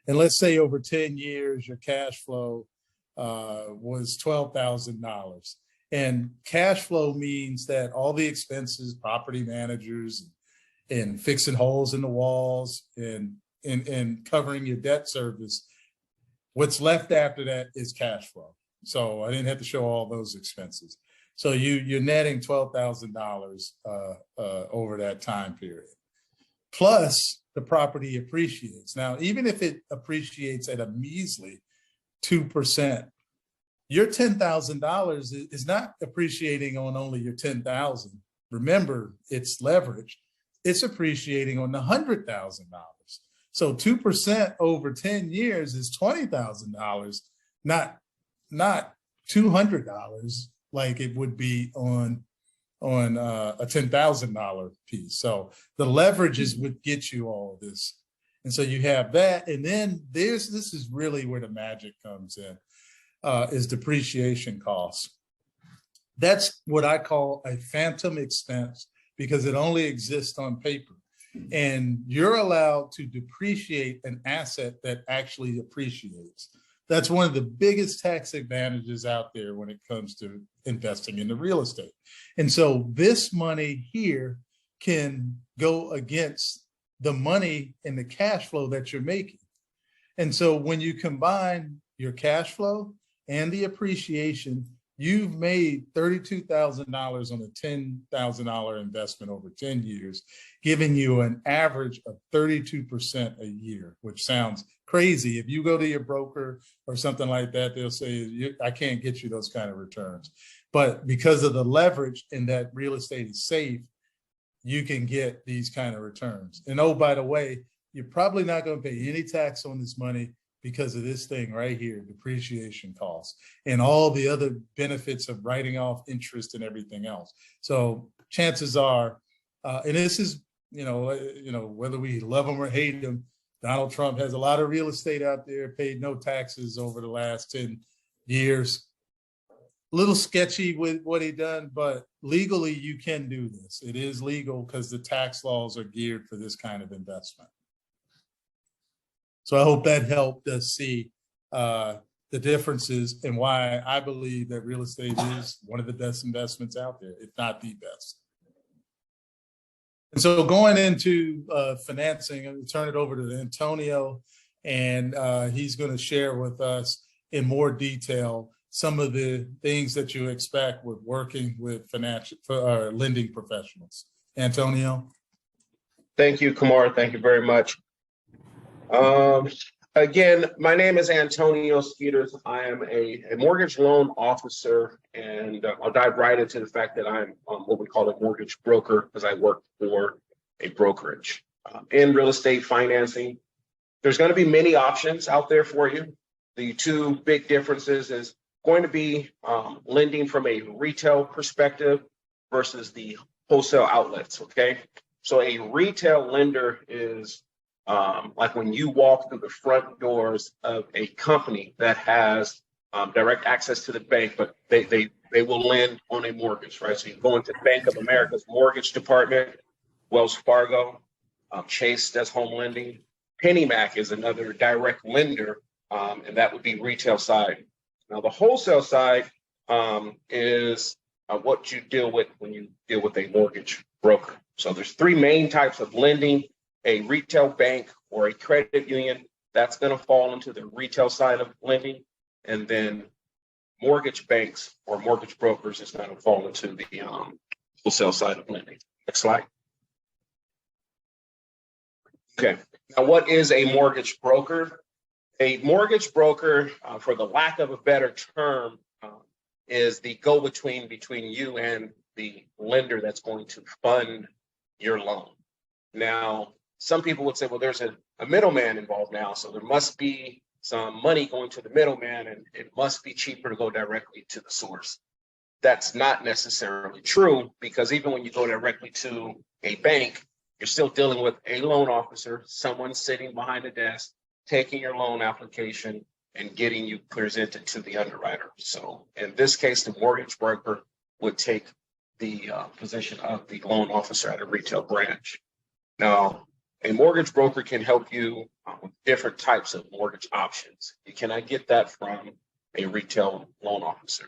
And let's say over 10 years, your cash flow was $12,000. And cash flow means that all the expenses, property managers, and fixing holes in the walls and covering your debt service, what's left after that is cash flow. So I didn't have to show all those expenses. So you're netting $12,000 over that time period. Plus the property appreciates. Now, even if it appreciates at a measly 2%, your $10,000 is not appreciating on only your $10,000. Remember, it's leverage. It's appreciating on the $100,000. So 2% over 10 years is $20,000, not $200 like it would be on a $10,000 piece. So the leverage is what gets you all of this. And so you have that. And then this is really where the magic comes in, is depreciation costs. That's what I call a phantom expense because it only exists on paper. And you're allowed to depreciate an asset that actually appreciates. That's one of the biggest tax advantages out there when it comes to investing in the real estate. And so this money here can go against the money and the cash flow that you're making. And so when you combine your cash flow and the appreciation, you've made $32,000 on a $10,000 investment over 10 years, giving you an average of 32% a year, which sounds crazy. If you go to your broker or something like that, they'll say, I can't get you those kind of returns. But because of the leverage and that real estate is safe, you can get these kind of returns. And oh, by the way, you're probably not going to pay any tax on this money because of this thing right here, depreciation costs, and all the other benefits of writing off interest and everything else. So chances are, and this is, whether we love them or hate them, Donald Trump has a lot of real estate out there, paid no taxes over the last 10 years. A little sketchy with what he done, but legally you can do this. It is legal because the tax laws are geared for this kind of investment. So I hope that helped us see the differences and why I believe that real estate is one of the best investments out there, if not the best. And so going into financing, I'm going to turn it over to Antonio, and he's going to share with us in more detail some of the things that you expect with working with lending professionals. Antonio. Thank you, Kumar. Thank you very much. Again, my name is Antonio Skeeters. I am a mortgage loan officer, and I'll dive right into the fact that I'm what we call a mortgage broker because I work for a brokerage. In real estate financing, there's going to be many options out there for you. The two big differences is going to be lending from a retail perspective versus the wholesale outlets, okay? So a retail lender is like when you walk through the front doors of a company that has direct access to the bank, but they will lend on a mortgage, right? So you go into Bank of America's mortgage department, Wells Fargo, Chase does home lending. PennyMac is another direct lender, and that would be retail side. Now the wholesale side is what you deal with when you deal with a mortgage broker. So there's three main types of lending: a retail bank or a credit union. That's going to fall into the retail side of lending, and then mortgage banks or mortgage brokers is going to fall into the wholesale side of lending. Next slide. Okay, now what is a mortgage broker? A mortgage broker, for the lack of a better term, is the go-between between you and the lender that's going to fund your loan. Now, some people would say, well, there's a middleman involved now, so there must be some money going to the middleman, and it must be cheaper to go directly to the source. That's not necessarily true, because even when you go directly to a bank, you're still dealing with a loan officer, someone sitting behind a desk, taking your loan application and getting you presented to the underwriter. So in this case, the mortgage broker would take the position of the loan officer at a retail branch. Now, a mortgage broker can help you with different types of mortgage options. You cannot get that from a retail loan officer.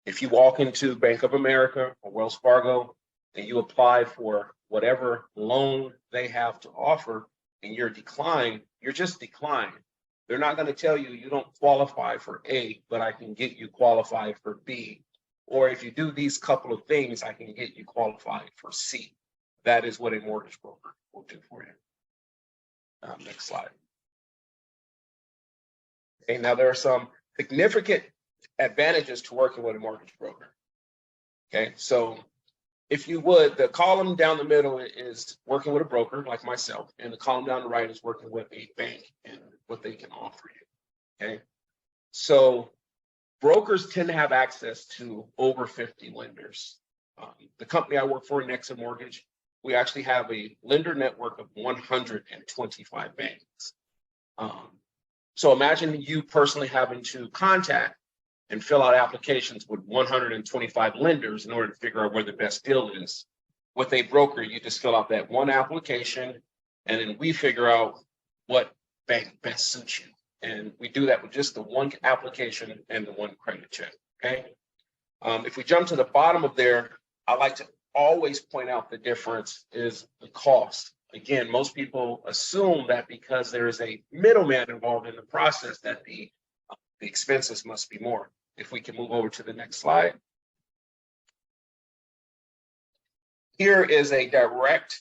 If you walk into Bank of America or Wells Fargo and you apply for whatever loan they have to offer and you're declined, you're just declined. They're not going to tell you you don't qualify for A, but I can get you qualified for B. Or if you do these couple of things, I can get you qualified for C. That is what a mortgage broker will do for you. Next slide. Okay, now there are some significant advantages to working with a mortgage broker. Okay, so if you would, the column down the middle is working with a broker like myself, and the column down the right is working with a bank and what they can offer you. Okay, so brokers tend to have access to over 50 lenders. The company I work for, Nexa Mortgage, we actually have a lender network of 125 banks. So imagine you personally having to contact and fill out applications with 125 lenders in order to figure out where the best deal is. With a broker, you just fill out that one application, and then we figure out what bank best suits you. And we do that with just the one application and the one credit check, okay? If we jump to the bottom of there, I like to always point out the difference is the cost. Again, most people assume that because there is a middleman involved in the process that the expenses must be more. If we can move over to the next slide. Here is a direct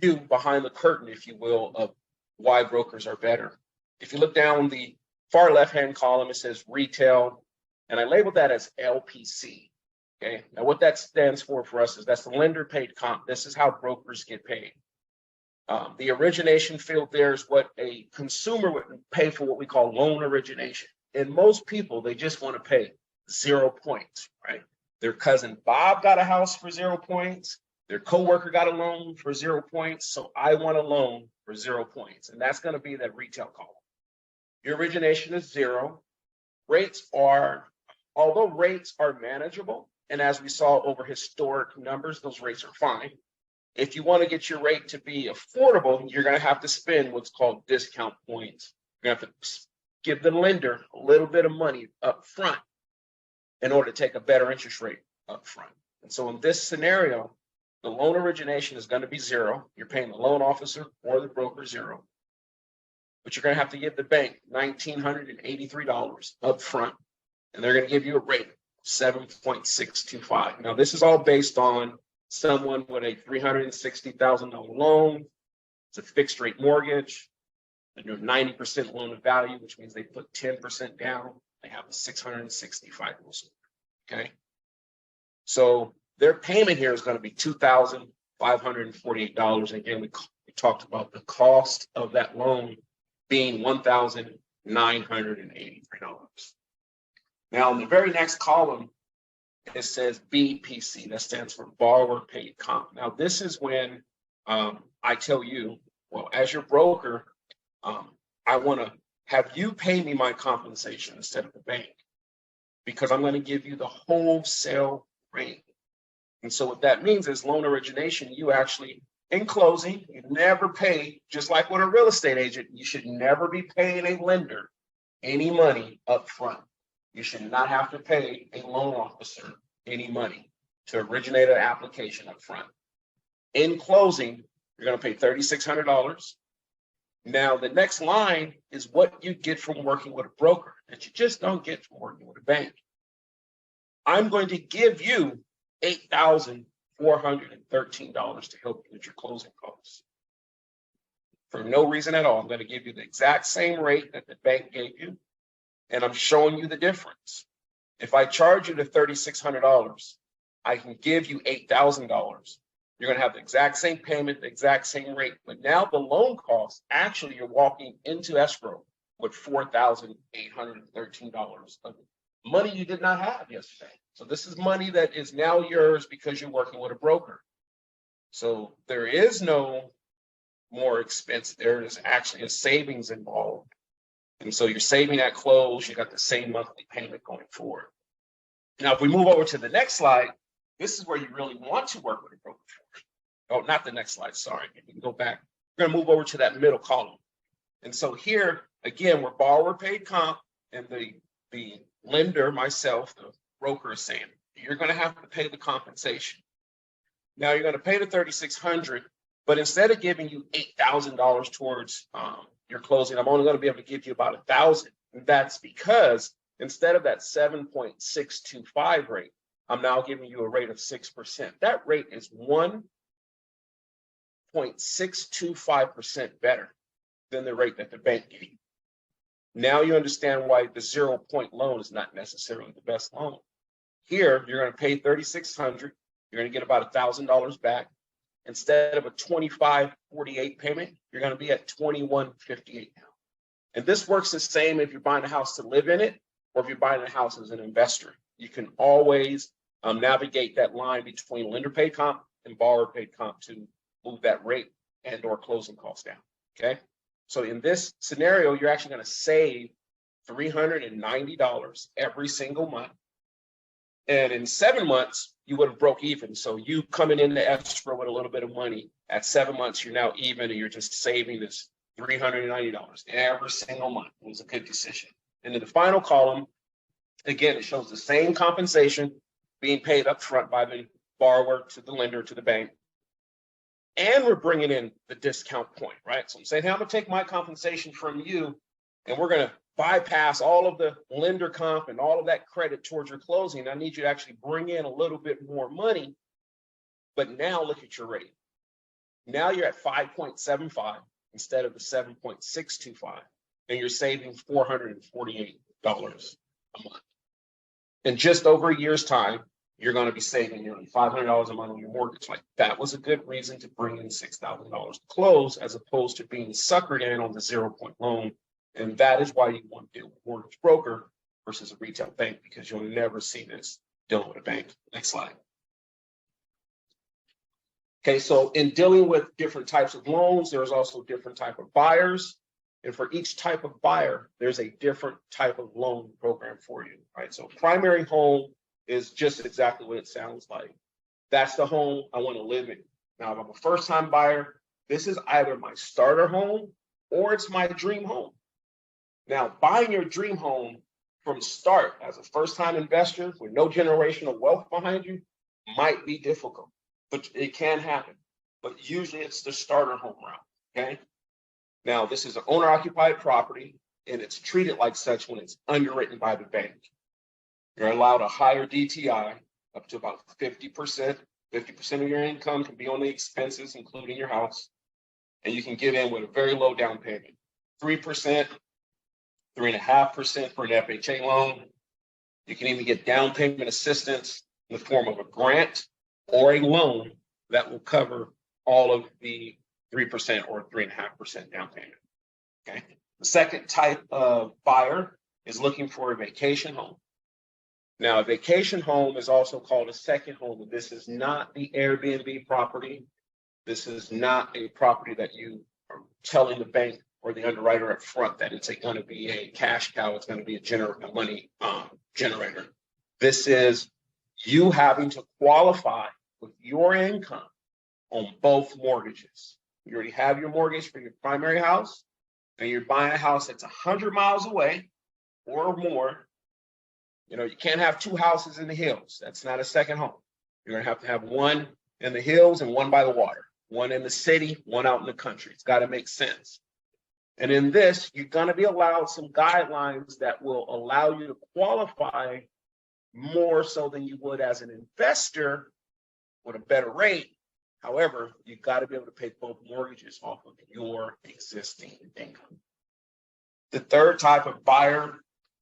view behind the curtain, if you will, of why brokers are better. If you look down the far left-hand column, it says retail, and I labeled that as LPC. Okay, now what that stands for us is that's the lender paid comp. This is how brokers get paid. The origination field there is what a consumer would pay for what we call loan origination. And most people, they just want to pay 0 points, right? Their cousin Bob got a house for 0 points. Their coworker got a loan for 0 points. So I want a loan for 0 points. And that's going to be that retail column. Your origination is 0. Rates are, although rates are manageable, and as we saw over historic numbers, those rates are fine. If you want to get your rate to be affordable, you're going to have to spend what's called discount points. You're going to have to give the lender a little bit of money up front in order to take a better interest rate up front. And so in this scenario, the loan origination is going to be 0. You're paying the loan officer or the broker 0. But you're going to have to give the bank $1,983 up front, and they're going to give you a rate of 7.625. Now, this is all based on someone with a $360,000 loan. It's a fixed rate mortgage. And you're 90% loan to value, which means they put 10% down. They have a 665 score. Okay. So their payment here is going to be $2,548. Again, we talked about the cost of that loan being $1,983. Now, in the very next column, it says BPC. That stands for borrower paid comp. Now, this is when I tell you, well, as your broker, I want to have you pay me my compensation instead of the bank, because I'm going to give you the wholesale rate. And so what that means is loan origination, you actually, in closing, you never pay, just like with a real estate agent, you should never be paying a lender any money up front. You should not have to pay a loan officer any money to originate an application up front. In closing, you're going to pay $3,600. Now, the next line is what you get from working with a broker that you just don't get from working with a bank. I'm going to give you $8,413 to help you with your closing costs. For no reason at all, I'm going to give you the exact same rate that the bank gave you, and I'm showing you the difference. If I charge you the $3,600, I can give you $8,000. You're going to have the exact same payment, the exact same rate, but now the loan cost, actually you're walking into escrow with $4,813 of money you did not have yesterday. So this is money that is now yours because you're working with a broker. So there is no more expense. There is actually a savings involved. And so you're saving at close, you got the same monthly payment going forward. Now, if we move over to the next slide, this is where you really want to work with a broker. Oh, not the next slide, sorry. You can go back. We're gonna move over to that middle column. And so here, again, we're borrower paid comp, and the lender, myself, the broker, is saying, you're gonna have to pay the compensation. Now you're gonna pay the $3,600, but instead of giving you $8,000 towards your closing, I'm only gonna be able to give you about $1,000. And that's because instead of that 7.625 rate, I'm now giving you a rate of 6%. That rate is 1.625% better than the rate that the bank gave you. Now you understand why the 0-point loan is not necessarily the best loan. Here, you're going to pay $3,600. You're going to get about $1,000 back. Instead of a $2,548 payment, you're going to be at $2,158 now. And this works the same if you're buying a house to live in it, or if you're buying a house as an investor. You can always navigate that line between lender paid comp and borrower paid comp to move that rate and or closing costs down, okay? So in this scenario, you're actually gonna save $390 every single month. And in 7 months, you would have broke even. So you coming into escrow with a little bit of money, at 7 months, you're now even, and you're just saving this $390 every single month. It was a good decision. And in the final column, again, it shows the same compensation being paid up front by the borrower to the lender to the bank. And we're bringing in the discount point, right? So I'm saying, hey, I'm going to take my compensation from you, and we're going to bypass all of the lender comp and all of that credit towards your closing. I need you to actually bring in a little bit more money. But now look at your rate. Now you're at 5.75 instead of the 7.625, and you're saving $448 a month. In just over a year's time, you're going to be saving nearly $500 a month on your mortgage. Like, that was a good reason to bring in $6,000 to close, as opposed to being suckered in on the 0-point loan. And that is why you want to deal with a mortgage broker versus a retail bank, because you'll never see this dealing with a bank. Next slide. Okay, so in dealing with different types of loans, there's also different type of buyers. And for each type of buyer, there's a different type of loan program for you, right? So primary home is just exactly what it sounds like. That's the home I want to live in. Now, if I'm a first-time buyer, this is either my starter home or it's my dream home. Now, buying your dream home from start as a first-time investor with no generational wealth behind you might be difficult, but it can happen. But usually it's the starter home route, okay? Now, this is an owner-occupied property, and it's treated like such when it's underwritten by the bank. You're allowed a higher DTI, up to about 50%. 50% of your income can be on the expenses, including your house. And you can get in with a very low down payment, 3%, 3.5% for an FHA loan. You can even get down payment assistance in the form of a grant or a loan that will cover all of the 3% or 3.5% down payment. Okay. The second type of buyer is looking for a vacation home. Now, a vacation home is also called a second home. This is not the Airbnb property. This is not a property that you are telling the bank or the underwriter up front that it's going to be a cash cow. It's going to be a money generator. This is you having to qualify with your income on both mortgages. You already have your mortgage for your primary house, and you're buying a house that's 100 miles away or more. You know, you can't have two houses in the hills. That's not a second home. You're going to have one in the hills and one by the water, one in the city, one out in the country. It's got to make sense. And in this, you're going to be allowed some guidelines that will allow you to qualify more so than you would as an investor with a better rate. However, you've got to be able to pay both mortgages off of your existing income. The third type of buyer,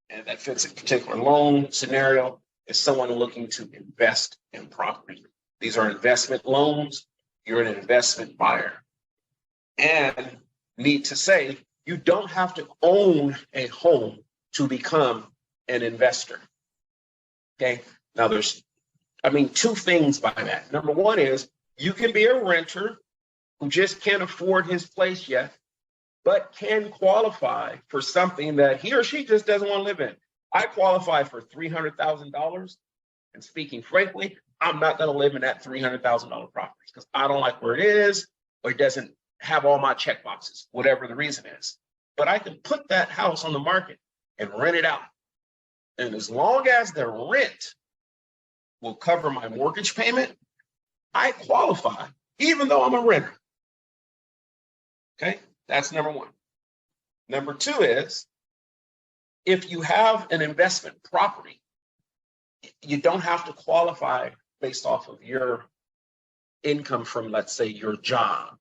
and that fits a particular loan scenario, is someone looking to invest in property. These are investment loans. You're an investment buyer. And need to say, you don't have to own a home to become an investor. Okay. Now there's, two things by that. Number one is you can be a renter who just can't afford his place yet, but can qualify for something that he or she just doesn't want to live in. I qualify for $300,000. And speaking frankly, I'm not going to live in that $300,000 property because I don't like where it is, or it doesn't have all my check boxes, whatever the reason is. But I can put that house on the market and rent it out. And as long as the rent will cover my mortgage payment, I qualify, even though I'm a renter. Okay, that's number one. Number two is, if you have an investment property, you don't have to qualify based off of your income from, let's say, your job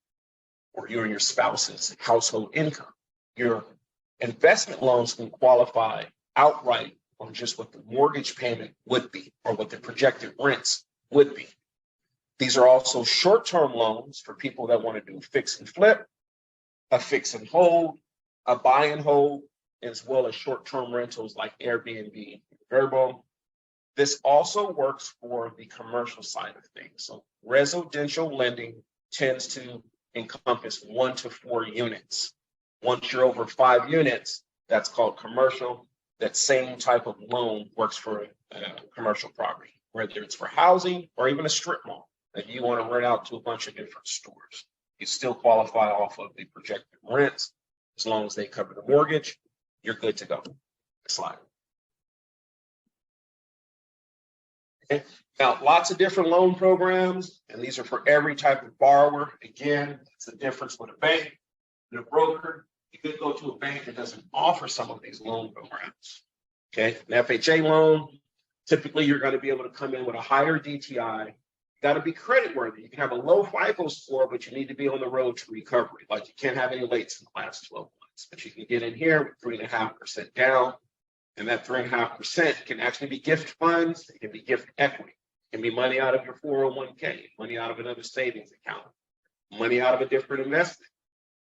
or your and your spouse's household income. Your investment loans can qualify outright on just what the mortgage payment would be or what the projected rents would be. These are also short-term loans for people that want to do fix and flip, a fix and hold, a buy and hold, as well as short-term rentals like Airbnb and Verbo. This also works for the commercial side of things. So residential lending tends to encompass 1 to 4 units. Once you're over 5 units, that's called commercial. That same type of loan works for a commercial property, whether it's for housing or even a strip mall that you want to rent out to a bunch of different stores. You still qualify off of the projected rents. As long as they cover the mortgage, you're good to go. Next slide. Okay. Now, lots of different loan programs, and these are for every type of borrower. Again, it's the difference with a bank and a broker. You could go to a bank that doesn't offer some of these loan programs. Okay, an FHA loan, typically you're going to be able to come in with a higher DTI. You got to be credit worthy. You can have a low FICO score, but you need to be on the road to recovery. Like you can't have any lates in the last 12 months, but you can get in here with 3.5% down. And that 3.5% can actually be gift funds. It can be gift equity. It can be money out of your 401k, money out of another savings account, money out of a different investment,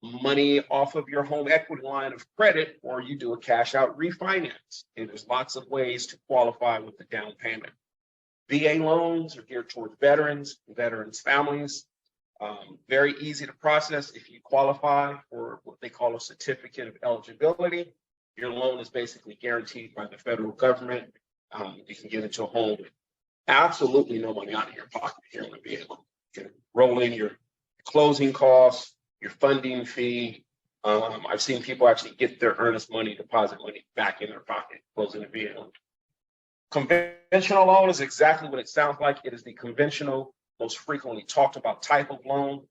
money off of your home equity line of credit, or you do a cash out refinance. And there's lots of ways to qualify with the down payment. VA loans are geared towards veterans families. Very easy to process. If you qualify for what they call a certificate of eligibility, your loan is basically guaranteed by the federal government. You can get into a home with absolutely no money out of your pocket here on a vehicle. You can roll in your closing costs, your funding fee. I've seen people actually get their earnest money, deposit money back in their pocket, closing the vehicle. Conventional loan is exactly what it sounds like. It is the conventional, most frequently talked about type of loan.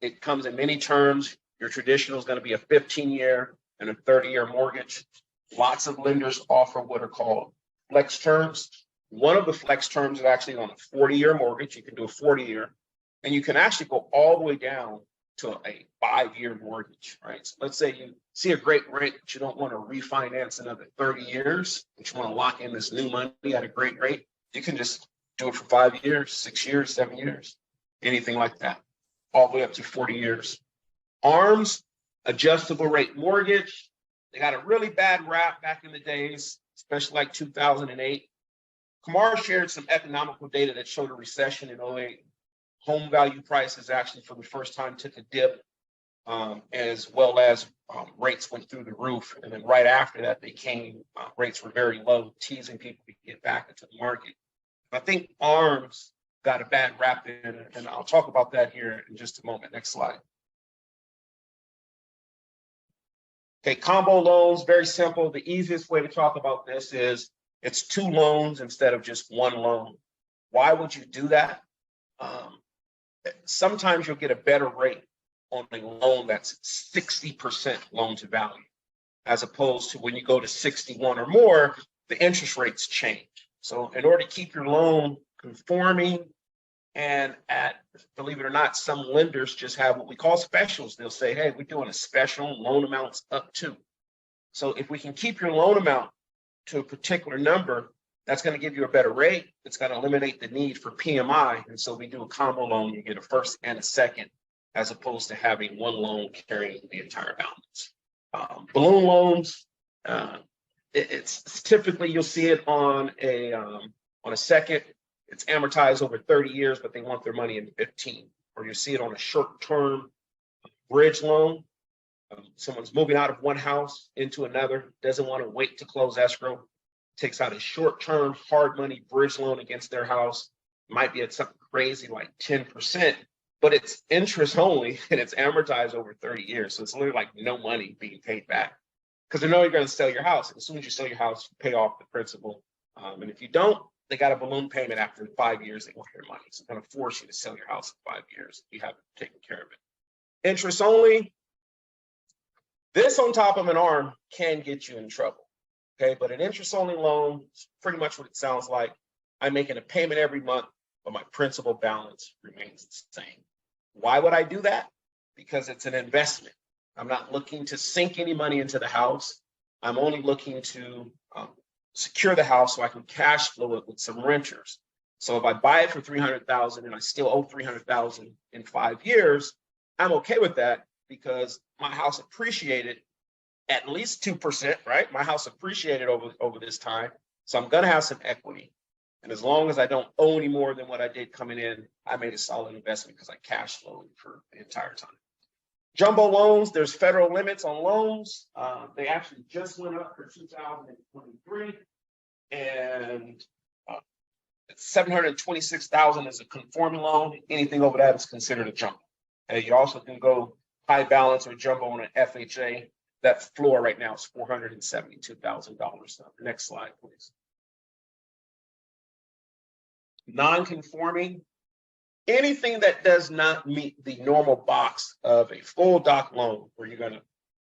It comes in many terms. Your traditional is going to be a 15-year and a 30-year mortgage. Lots of lenders offer what are called flex terms. One of the flex terms is actually on a 40-year mortgage. You can do a 40-year, and you can actually go all the way down to a 5-year mortgage, right? So let's say you see a great rate, but you don't want to refinance another 30 years, but you want to lock in this new money at a great rate. You can just do it for 5 years, 6 years, 7 years, anything like that, all the way up to 40 years. ARMs, adjustable rate mortgage. They got a really bad rap back in the days. especially like 2008. Kamar shared some economical data that showed a recession in '08. Home value prices actually for the first time took a dip, as well as rates went through the roof. And then right after that, rates were very low, teasing people to get back into the market. I think ARMs got a bad rap in, and I'll talk about that here in just a moment. Next slide. Okay, combo loans, very simple. The easiest way to talk about this is it's 2 loans instead of just 1 loan. Why would you do that? Sometimes you'll get a better rate on a loan that's 60% loan to value, as opposed to when you go to 61 or more, the interest rates change. So in order to keep your loan conforming, and believe it or not, some lenders just have what we call specials. They'll say, hey, we're doing a special, loan amounts up to. So if we can keep your loan amount to a particular number, that's going to give you a better rate. It's going to eliminate the need for PMI. And so we do a combo loan, you get a first and a second, as opposed to having 1 loan carrying the entire balance. Balloon loans, it's typically, you'll see it on a second. It's amortized over 30 years, but they want their money in 15. Or you see it on a short-term bridge loan. Someone's moving out of one house into another, doesn't want to wait to close escrow, takes out a short-term hard money bridge loan against their house. Might be at something crazy like 10%, but it's interest only and it's amortized over 30 years. So it's literally like no money being paid back, because they know you're going to sell your house. And as soon as you sell your house, you pay off the principal. And if you don't, they got a balloon payment after 5 years. They want your money. So they're going to force you to sell your house in 5 years. You haven't taken care of it. Interest only. This on top of an ARM can get you in trouble. Okay, but an interest only loan is pretty much what it sounds like. I'm making a payment every month, but my principal balance remains the same. Why would I do that? Because it's an investment. I'm not looking to sink any money into the house. I'm only looking to secure the house so I can cash flow it with some renters. So if I buy it for $300,000 and I still owe $300,000 in 5 years, I'm okay with that because my house appreciated at least 2%, right? My house appreciated over this time. So I'm going to have some equity. And as long as I don't owe any more than what I did coming in, I made a solid investment because I cash flowed for the entire time. Jumbo loans, there's federal limits on loans. They actually just went up for 2023. And $726,000 is a conforming loan. Anything over that is considered a jumbo. And you also can go high balance or jumbo on an FHA. That floor right now is $472,000. Next slide, please. Non-conforming, anything that does not meet the normal box of a full doc loan, where you're going to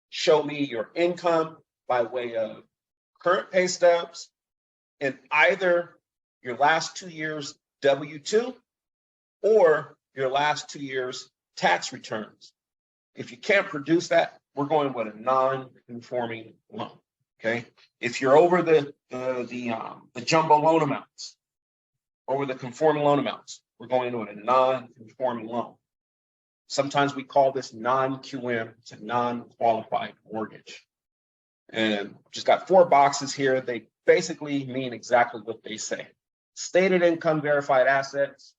show me your income by way of current pay stubs and either your last 2 years W-2 or your last 2 years tax returns. If you can't produce that, we're going with a non-conforming loan. Okay. If you're over the jumbo loan amounts, over the conforming loan amounts, we're going with a non-conforming loan. Sometimes we call this non-QM. It's a non-qualified mortgage. And just got 4 boxes here. They basically mean exactly what they say. Stated income, verified assets.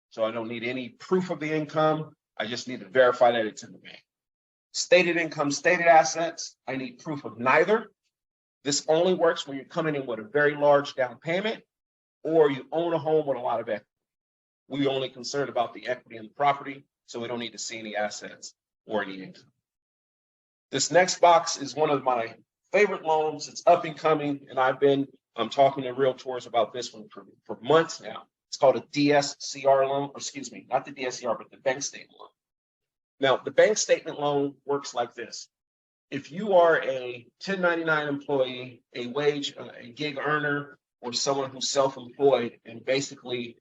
So I don't need any proof of the income. I just need to verify that it's in the bank. Stated income, stated assets, I need proof of neither. This only works when you're coming in with a very large down payment or you own a home with a lot of equity. We're only concerned about the equity in the property, so we don't need to see any assets or any income. This next box is one of my favorite loans. It's up and coming, and I've been talking to realtors about this one for months now. It's called a DSCR loan, or excuse me, not the DSCR, but the bank statement loan. Now, the bank statement loan works like this. If you are a 1099 employee, a gig earner, or someone who's self-employed and basically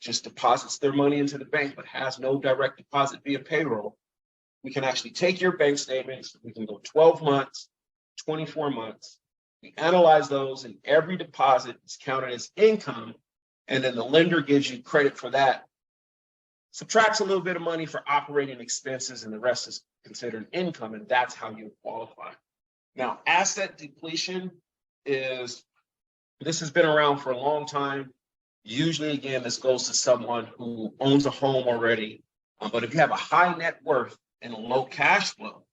just deposits their money into the bank but has no direct deposit via payroll, we can actually take your bank statements. We can go 12 months, 24 months. We analyze those, and every deposit is counted as income, and then the lender gives you credit for that. Subtracts a little bit of money for operating expenses, and the rest is considered income, and that's how you qualify. Now, asset depletion is this has been around for a long time. Usually, again, this goes to someone who owns a home already. But if you have a high net worth and low cash flow,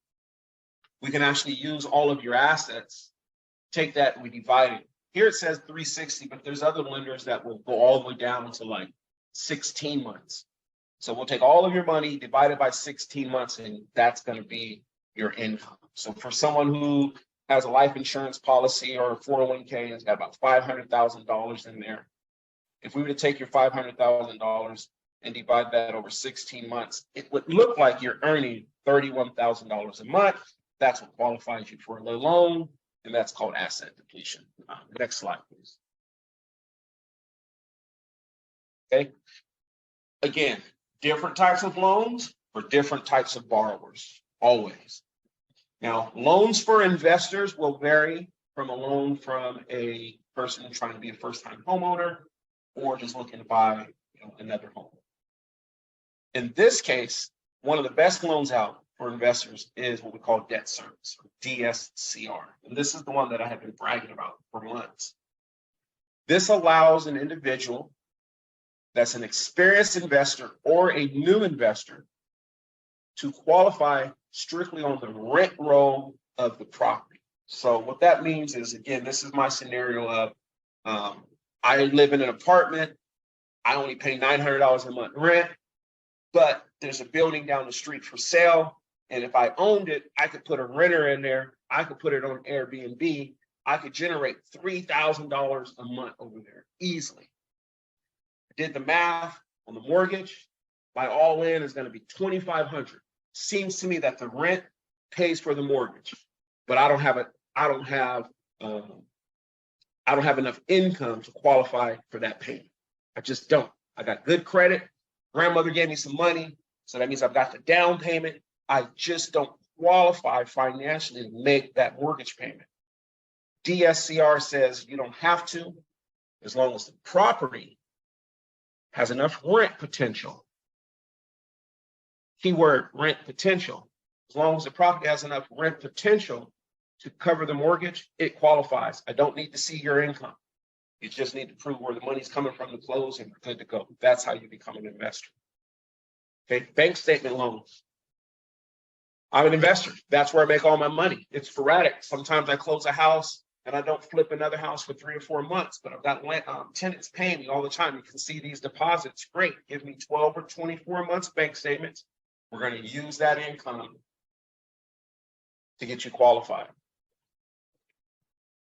we can actually use all of your assets, take that and we divide it. Here it says 360, but there's other lenders that will go all the way down to like 16 months. So we'll take all of your money, divide it by 16 months, and that's going to be your income. So for someone who has a life insurance policy or a 401k, it's got about $500,000 in there. If we were to take your $500,000 and divide that over 16 months, it would look like you're earning $31,000 a month. That's what qualifies you for a loan, and that's called asset depletion. Next slide, please. Okay. Again, different types of loans for different types of borrowers, always. Now, loans for investors will vary from a loan from a person trying to be a first-time homeowner or just looking to buy another home. In this case, one of the best loans out for investors is what we call debt service, or DSCR. And this is the one that I have been bragging about for months. This allows an individual that's an experienced investor or a new investor to qualify strictly on the rent roll of the property. So what that means is, again, this is my scenario of I live in an apartment. I only pay $900 a month rent, but there's a building down the street for sale. And if I owned it, I could put a renter in there. I could put it on Airbnb. I could generate $3,000 a month over there easily. Did the math on the mortgage, my all in is going to be $2,500. Seems to me that the rent pays for the mortgage, but I don't have enough income to qualify for that payment. I just don't. I got good credit. Grandmother gave me some money, so that means I've got the down payment. I just don't qualify financially to make that mortgage payment. DSCR says you don't have to, as long as the property has enough rent potential. Keyword, rent potential. As long as the property has enough rent potential to cover the mortgage, it qualifies. I don't need to see your income. You just need to prove where the money's coming from to close and we're good to go. That's how you become an investor. Okay, bank statement loans. I'm an investor. That's where I make all my money. It's sporadic. Sometimes I close a house and I don't flip another house for 3 or 4 months, but I've got tenants paying me all the time. You can see these deposits. Great. Give me 12 or 24 months bank statements. We're going to use that income to get you qualified.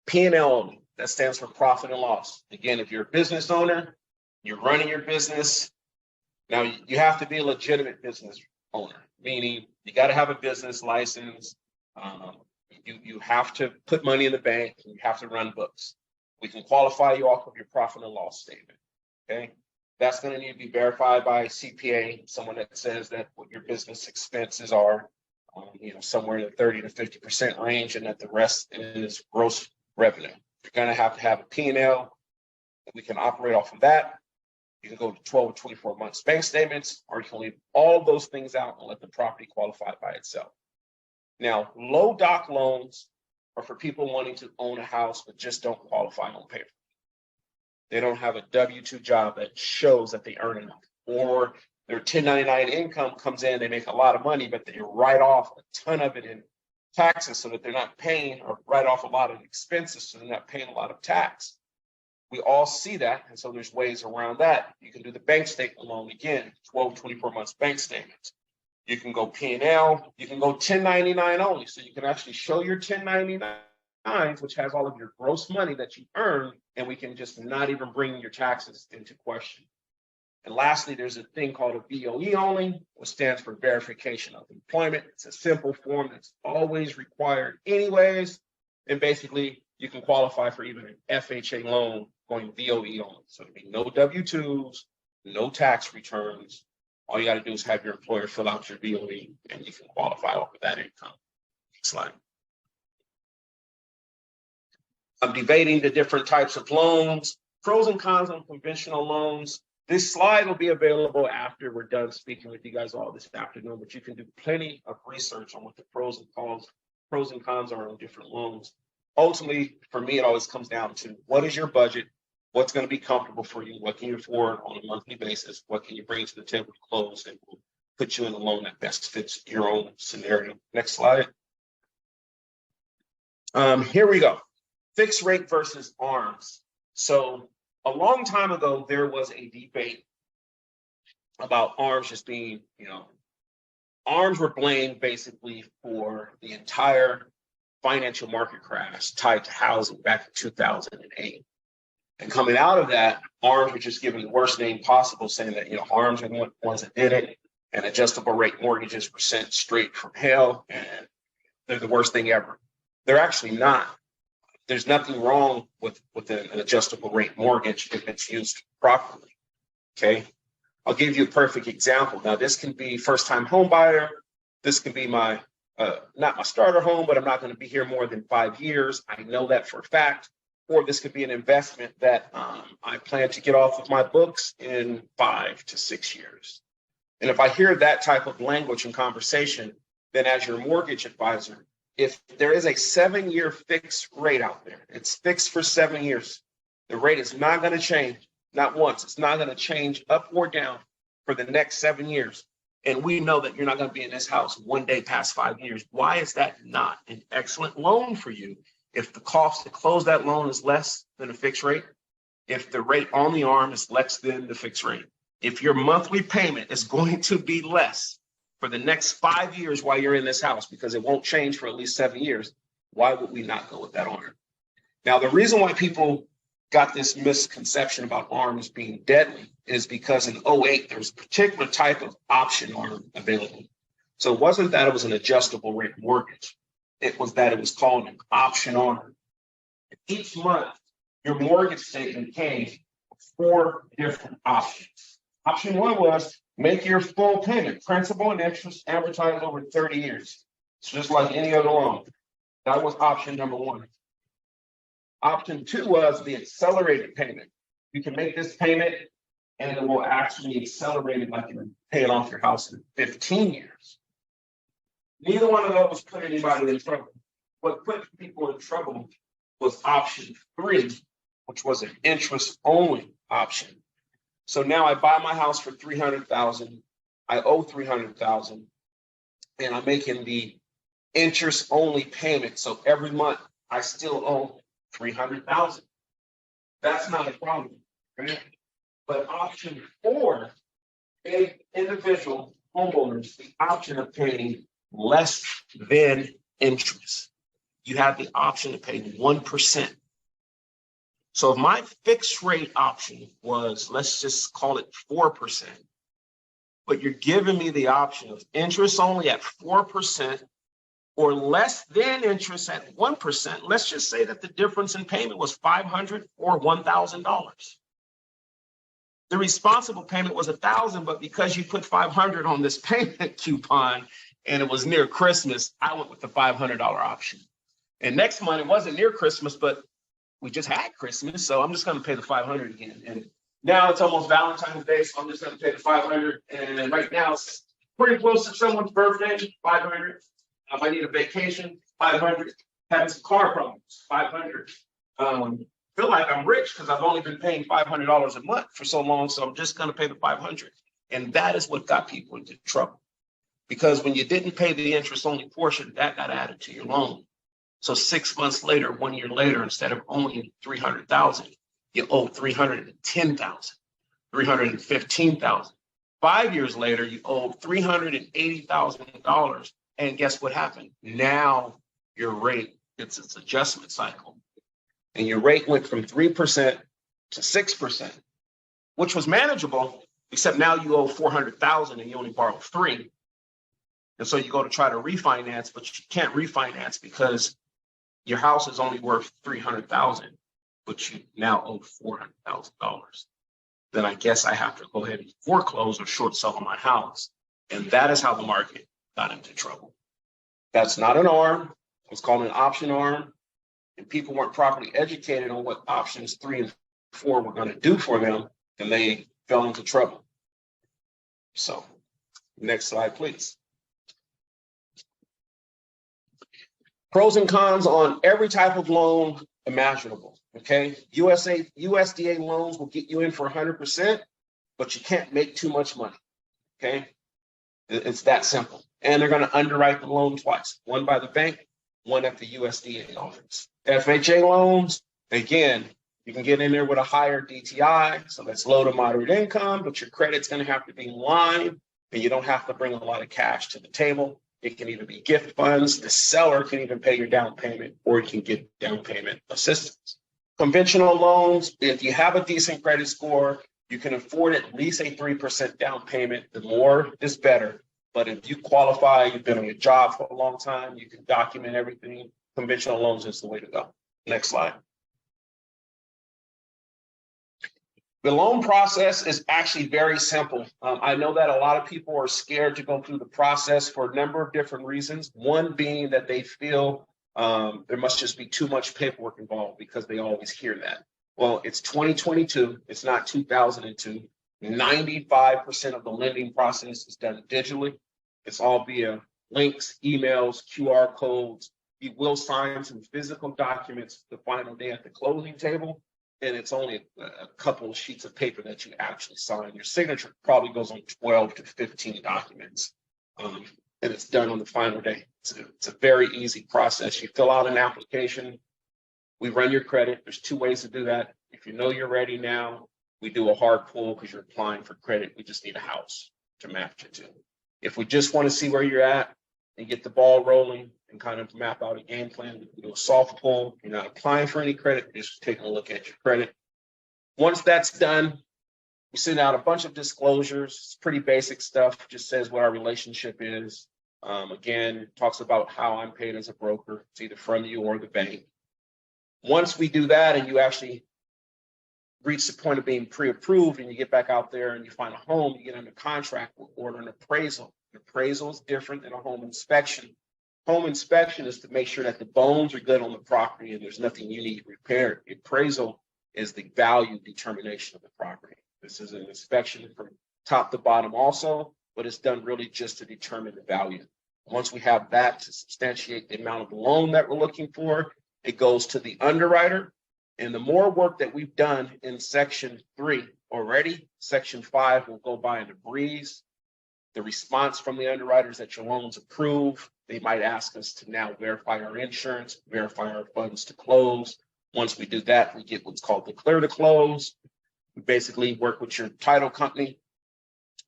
P&L only. That stands for profit and loss. Again, if you're a business owner, you're running your business. Now, you have to be a legitimate business owner, meaning you got to have a business license. You have to put money in the bank. And you have to run books. We can qualify you off of your profit and loss statement. Okay, that's going to need to be verified by a CPA, someone that says that what your business expenses are, somewhere in the 30 to 50% range, and that the rest is gross revenue. You're going to have a P&L. We can operate off of that. You can go to 12 or 24 months bank statements, or you can leave all those things out and let the property qualify by itself. Now, low doc loans are for people wanting to own a house but just don't qualify on paper. They don't have a W-2 job that shows that they earn enough, or their 1099 income comes in, they make a lot of money, but they write off a ton of it in taxes so that they're not paying, or write off a lot of expenses so they're not paying a lot of tax. We all see that, and so there's ways around that. You can do the bank statement loan, again, 12, 24 months bank statements. You can go P&L, you can go 1099 only, so you can actually show your 1099s, which has all of your gross money that you earn, and we can just not even bring your taxes into question. And lastly, there's a thing called a VOE only, which stands for verification of employment. It's a simple form that's always required anyways. And basically, you can qualify for even an FHA loan going VOE only. So there'll be no W-2s, no tax returns. All you got to do is have your employer fill out your VOE, and you can qualify off of that income. Next slide. I'm debating the different types of loans, pros and cons on conventional loans. This slide will be available after we're done speaking with you guys all this afternoon, but you can do plenty of research on what the pros and cons are on different loans. ultimately, for me, it always comes down to what is your budget? What's going to be comfortable for you? What can you afford on a monthly basis? What can you bring to the table to close and will put you in a loan that best fits your own scenario? Next slide. Here we go. Fixed rate versus ARMs. So a long time ago, there was a debate about ARMs just being, ARMs were blamed basically for the entire financial market crash tied to housing back in 2008. And coming out of that, ARMs were just given the worst name possible, saying that, ARMs are the ones that did it, and adjustable rate mortgages were sent straight from hell, and they're the worst thing ever. They're actually not. There's nothing wrong with an adjustable rate mortgage if it's used properly. Okay. I'll give you a perfect example. Now, this can be first-time home buyer. This can be my, not my starter home, but I'm not going to be here more than 5 years. I know that for a fact. Or this could be an investment that I plan to get off of my books in 5 to 6 years. And if I hear that type of language and conversation, then as your mortgage advisor, if there is a 7-year fixed rate out there, it's fixed for 7 years. The rate is not going to change, not once. It's not going to change up or down for the next 7 years. And we know that you're not going to be in this house one day past 5 years. Why is that not an excellent loan for you? If the cost to close that loan is less than a fixed rate, if the rate on the ARM is less than the fixed rate, if your monthly payment is going to be less for the next 5 years while you're in this house, because it won't change for at least 7 years, why would we not go with that ARM? Now, the reason why people got this misconception about ARMs being deadly is because in 2008, there was a particular type of option ARM available. So it wasn't that it was an adjustable rate mortgage. It was that it was called an option ARM. Each month, your mortgage statement came with 4 different options. Option 1 was make your full payment, principal and interest amortized over 30 years. It's just like any other loan. That was option number 1. Option 2 was the accelerated payment. You can make this payment and it will actually accelerate it like you're paying off your house in 15 years. Neither one of those put anybody in trouble. What put people in trouble was option 3, which was an interest-only option. So now I buy my house for $300,000. I owe $300,000, and I'm making the interest-only payment. So every month I still owe $300,000. That's not a problem, right? But option 4 gave individual homeowners the option of paying less than interest. You have the option to pay 1%. So if my fixed rate option was, let's just call it 4%, but you're giving me the option of interest only at 4% or less than interest at 1%, let's just say that the difference in payment was $500 or $1,000. The responsible payment was $1,000, but because you put $500 on this payment coupon and it was near Christmas, I went with the $500 option. And next month, it wasn't near Christmas, but we just had Christmas, so I'm just going to pay the $500 again. And now it's almost Valentine's Day, so I'm just going to pay the $500. And right now, it's pretty close to someone's birthday, $500. I need a vacation, $500. Having some car problems, $500. Feel like I'm rich because I've only been paying $500 a month for so long, so I'm just going to pay the $500. And that is what got people into trouble. Because when you didn't pay the interest-only portion, that got added to your loan. So 6 months later, 1 year later, instead of owing $300,000, you owe $310,000, $315,000. 5 years later, you owe $380,000. And guess what happened? Now your rate gets its adjustment cycle. And your rate went from 3% to 6%, which was manageable, except now you owe $400,000 and you only borrow $3. And so you go to try to refinance, but you can't refinance because your house is only worth $300,000, but you now owe $400,000. Then I guess I have to go ahead and foreclose or short sell on my house. And that is how the market got into trouble. That's not an ARM. It's called an option ARM. And people weren't properly educated on what options 3 and 4 were going to do for them, and they fell into trouble. So next slide, please. Pros and cons on every type of loan imaginable. Okay. USDA loans will get you in for 100%, but you can't make too much money. Okay. It's that simple. And they're going to underwrite the loan twice, one by the bank, one at the USDA office. FHA loans, again, you can get in there with a higher DTI, so that's low to moderate income, but your credit's going to have to be in line, and you don't have to bring a lot of cash to the table. It can even be gift funds. The seller can even pay your down payment, or you can get down payment assistance. Conventional loans, if you have a decent credit score, you can afford at least a 3% down payment. The more is better. But if you qualify, you've been on your job for a long time, you can document everything. Conventional loans is the way to go. Next slide. The loan process is actually very simple. I know that a lot of people are scared to go through the process for a number of different reasons. One being that they feel there must just be too much paperwork involved because they always hear that. Well, it's 2022. It's not 2002. 95% of the lending process is done digitally. It's all via links, emails, QR codes. You will sign some physical documents the final day at the closing table, and it's only a couple of sheets of paper that you actually sign. Your signature probably goes on 12 to 15 documents, and it's done on the final day. It's a very easy process. You fill out an application. We run your credit. There's two ways to do that. If you know you're ready now, we do a hard pull because you're applying for credit. We just need a house to match it to. If we just want to see where you're at and get the ball rolling and kind of map out a game plan, we do a soft pull. You're not applying for any credit, you're just taking a look at your credit. Once that's done, we send out a bunch of disclosures. It's pretty basic stuff. Just says what our relationship is. Again, talks about how I'm paid as a broker. It's either from you or the bank. Once we do that and you actually reach the point of being pre-approved and you get back out there and you find a home, you get under contract, we'll order an appraisal. An appraisal is different than a home inspection. Home inspection is to make sure that the bones are good on the property and there's nothing you need repaired. Appraisal is the value determination of the property. This is an inspection from top to bottom also, but it's done really just to determine the value. Once we have that to substantiate the amount of loan that we're looking for, it goes to the underwriter. And the more work that we've done in Section 3 already, Section 5 will go by in a breeze. The response from the underwriters that your loan's approved, they might ask us to now verify our insurance, verify our funds to close. Once we do that, we get what's called the clear to close. We basically work with your title company,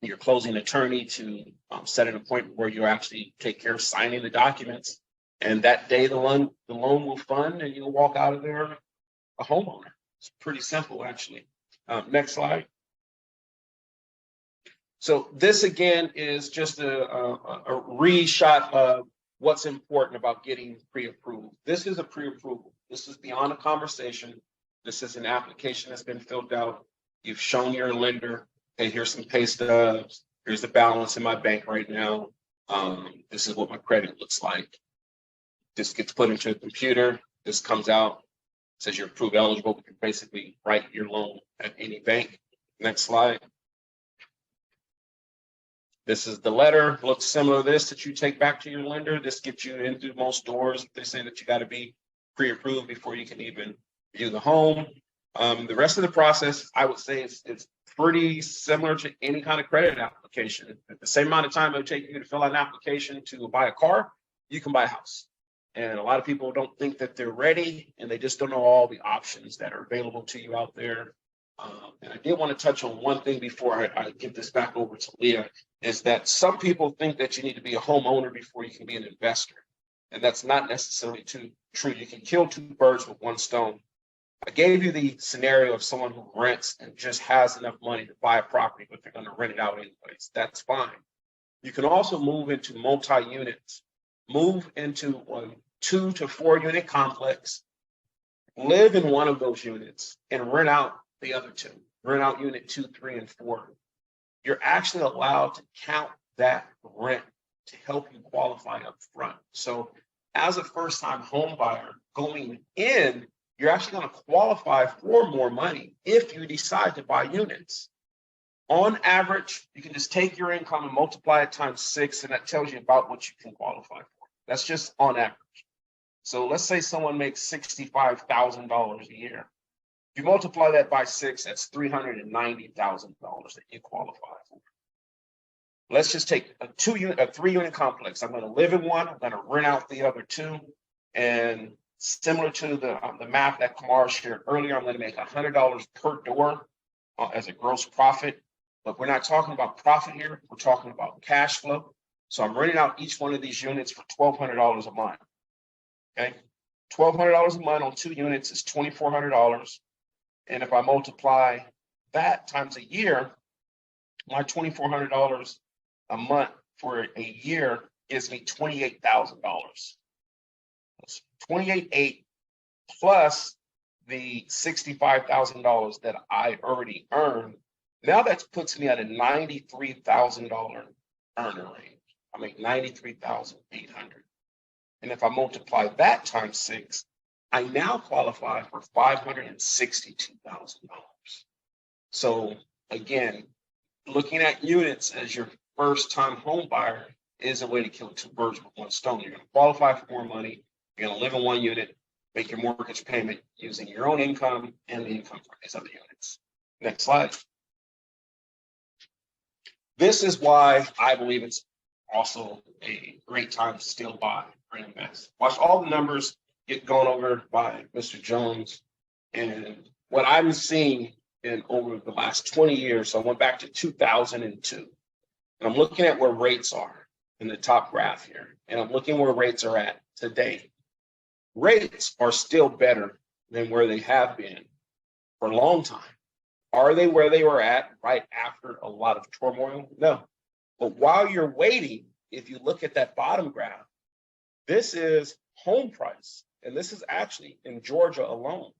your closing attorney to set an appointment where you actually take care of signing the documents. And that day, the loan will fund and you'll walk out of there a homeowner. It's pretty simple, actually. Next slide. So this again is just a reshot of what's important about getting pre-approved. This is a pre-approval. This is beyond a conversation. This is an application that's been filled out. You've shown your lender, hey, here's some pay stubs. Here's the balance in my bank right now. This is what my credit looks like. This gets put into a computer. This comes out, says you're approved eligible. We can basically write your loan at any bank. Next slide. This is the letter. Looks similar to this that you take back to your lender. This gets you into most doors. They say that you got to be pre-approved before you can even view the home. The rest of the process, I would say, it's pretty similar to any kind of credit application. At the same amount of time it would take you to fill out an application to buy a car, you can buy a house. And a lot of people don't think that they're ready, and they just don't know all the options that are available to you out there. And I did want to touch on one thing before I give this back over to Leah, is that some people think that you need to be a homeowner before you can be an investor. And that's not necessarily true. You can kill two birds with one stone. I gave you the scenario of someone who rents and just has enough money to buy a property, but they're going to rent it out anyways. That's fine. You can also move into multi-units, move into a 2 to 4 unit complex, live in one of those units and rent out the other two, rent out unit 2, 3, and 4. You're actually allowed to count that rent to help you qualify up front. So as a first-time home buyer going in, you're actually going to qualify for more money if you decide to buy units. On average, you can just take your income and multiply it times 6, and that tells you about what you can qualify for. That's just on average. So let's say someone makes $65,000 a year. If you multiply that by 6, that's $390,000 that you qualify for. Let's just take a 3-unit complex. I'm going to live in one. I'm going to rent out the other 2. And similar to the math that Kamar shared earlier, I'm going to make $100 per door as a gross profit. But we're not talking about profit here. We're talking about cash flow. So I'm renting out each one of these units for $1,200 a month. Okay, $1,200 a month on 2 units is $2,400. And if I multiply that times a year, my $2,400 a month for a year gives me $28,000. $28,800 plus the $65,000 that I already earned. Now that puts me at a $93,000 earner range. I make $93,800. And if I multiply that times 6, I now qualify for $562,000. So again, looking at units as your first time home buyer is a way to kill 2 birds with 1 stone. You're going to qualify for more money. You're going to live in 1 unit, make your mortgage payment using your own income and the income from these other units. Next slide. This is why I believe it's also a great time to still buy or invest. Watch all the numbers get gone over by Mr. Jones. And what I'm seeing in over the last 20 years, so I went back to 2002, and I'm looking at where rates are in the top graph here, and I'm looking where rates are at today. Rates are still better than where they have been for a long time. Are they where they were at right after a lot of turmoil? No. But while you're waiting, if you look at that bottom graph, this is home price, and this is actually in Georgia alone.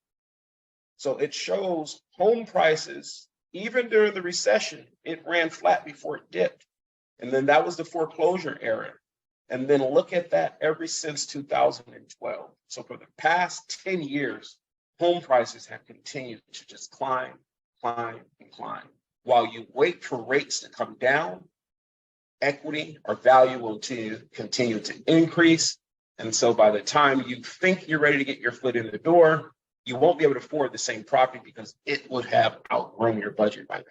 So it shows home prices, even during the recession, it ran flat before it dipped. And then that was the foreclosure era. And then look at that ever since 2012. So for the past 10 years, home prices have continued to just climb, climb, and climb. While you wait for rates to come down, equity or value will continue to increase. And so by the time you think you're ready to get your foot in the door, you won't be able to afford the same property because it would have outgrown your budget by then.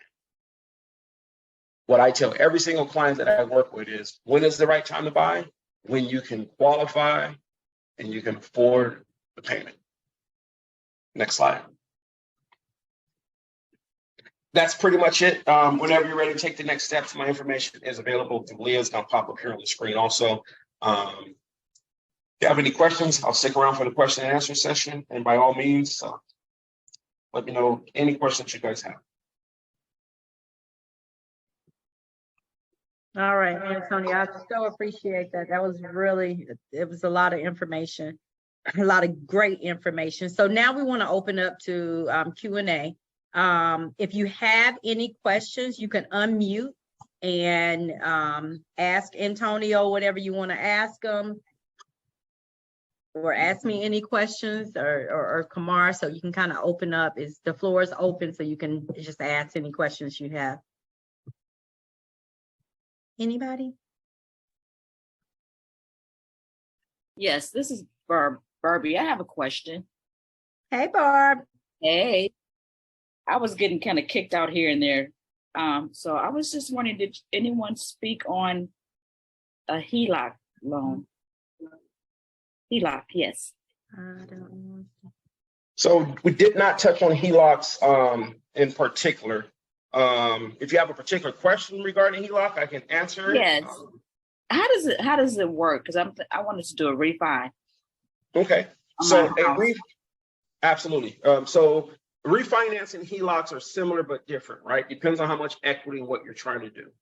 What I tell every single client that I work with is, when is the right time to buy? When you can qualify and you can afford the payment. Next slide. That's pretty much it. Whenever you're ready to take the next steps, my information is available through Leah. It's going to pop up here on the screen also. If you have any questions, I'll stick around for the question and answer session. And by all means, let me know any questions you guys have. All right, Antonio, I so appreciate that. That was really, it was a lot of information, a lot of great information. So now we want to open up to Q&A. If you have any questions, you can unmute and ask Antonio whatever you want to ask him, or ask me any questions, or Kamar, so you can kind of open up. The floor is open, so you can just ask any questions you have. Anybody? Yes, this is Barbie. I have a question. Hey, Barb. Hey, I was getting kind of kicked out here and there. So I was just wondering, did anyone speak on a HELOC loan? HELOC, yes. I don't know. So we did not touch on HELOCs in particular. If you have a particular question regarding HELOC, I can answer it. Yes. How does it work? Because I wanted to do a refi. Okay. So absolutely. So refinancing HELOCs are similar but different, right? Depends on how much equity and what you're trying to do.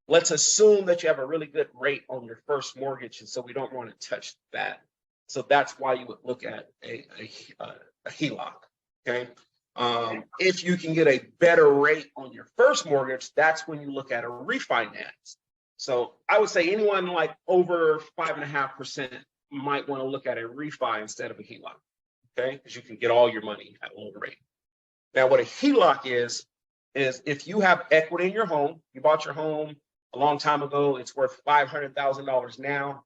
Let's assume that you have a really good rate on your first mortgage, and so we don't want to touch that. So that's why you would look at a HELOC. Okay. If you can get a better rate on your first mortgage, that's when you look at a refinance. So I would say anyone like over 5.5% might want to look at a refi instead of a HELOC. Okay, because you can get all your money at a lower rate. Now, what a HELOC is if you have equity in your home, you bought your home a long time ago, it's worth $500,000 now,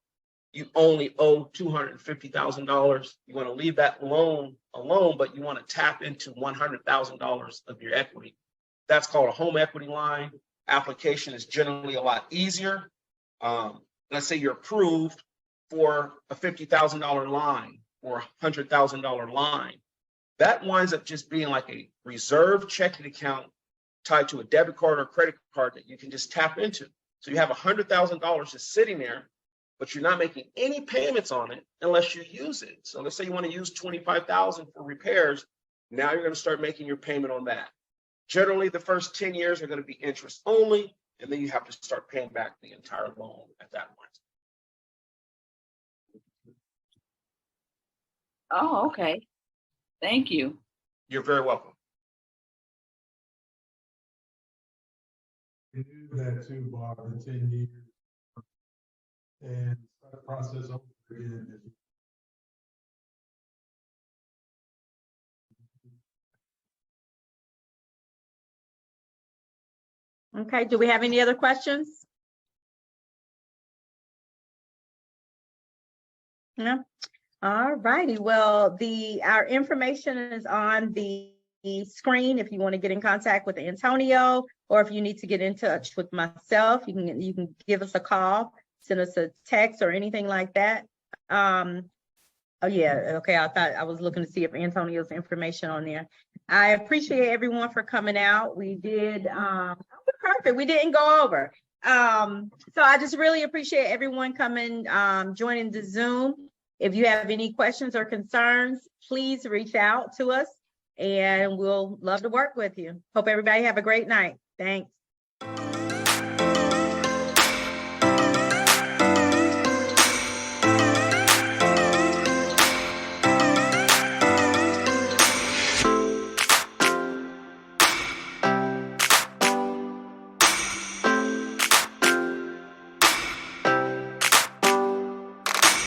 you only owe $250,000. You want to leave that loan alone, but you want to tap into $100,000 of your equity. That's called a home equity line. Application is generally a lot easier. Let's say you're approved for a $50,000 line or a $100,000 line. That winds up just being like a reserve checking account tied to a debit card or credit card that you can just tap into. So you have $100,000 just sitting there, but you're not making any payments on it unless you use it. So let's say you want to use $25,000 for repairs. Now you're going to start making your payment on that. Generally, the first 10 years are going to be interest only, and then you have to start paying back the entire loan at that point. Oh, okay. Thank you. You're very welcome. We do that too, Bob, in 10 years. And start the process over again. Okay, do we have any other questions? No? All righty, well, our information is on the screen if you want to get in contact with Antonio, or if you need to get in touch with myself, you can give us a call, send us a text or anything like that. Oh yeah, okay, I was looking to see if Antonio's information on there. I appreciate everyone for coming out. We did perfect. We didn't go over. So I just really appreciate everyone coming, joining the Zoom. If you have any questions or concerns, please reach out to us and we'll love to work with you. Hope everybody have a great night. Thanks.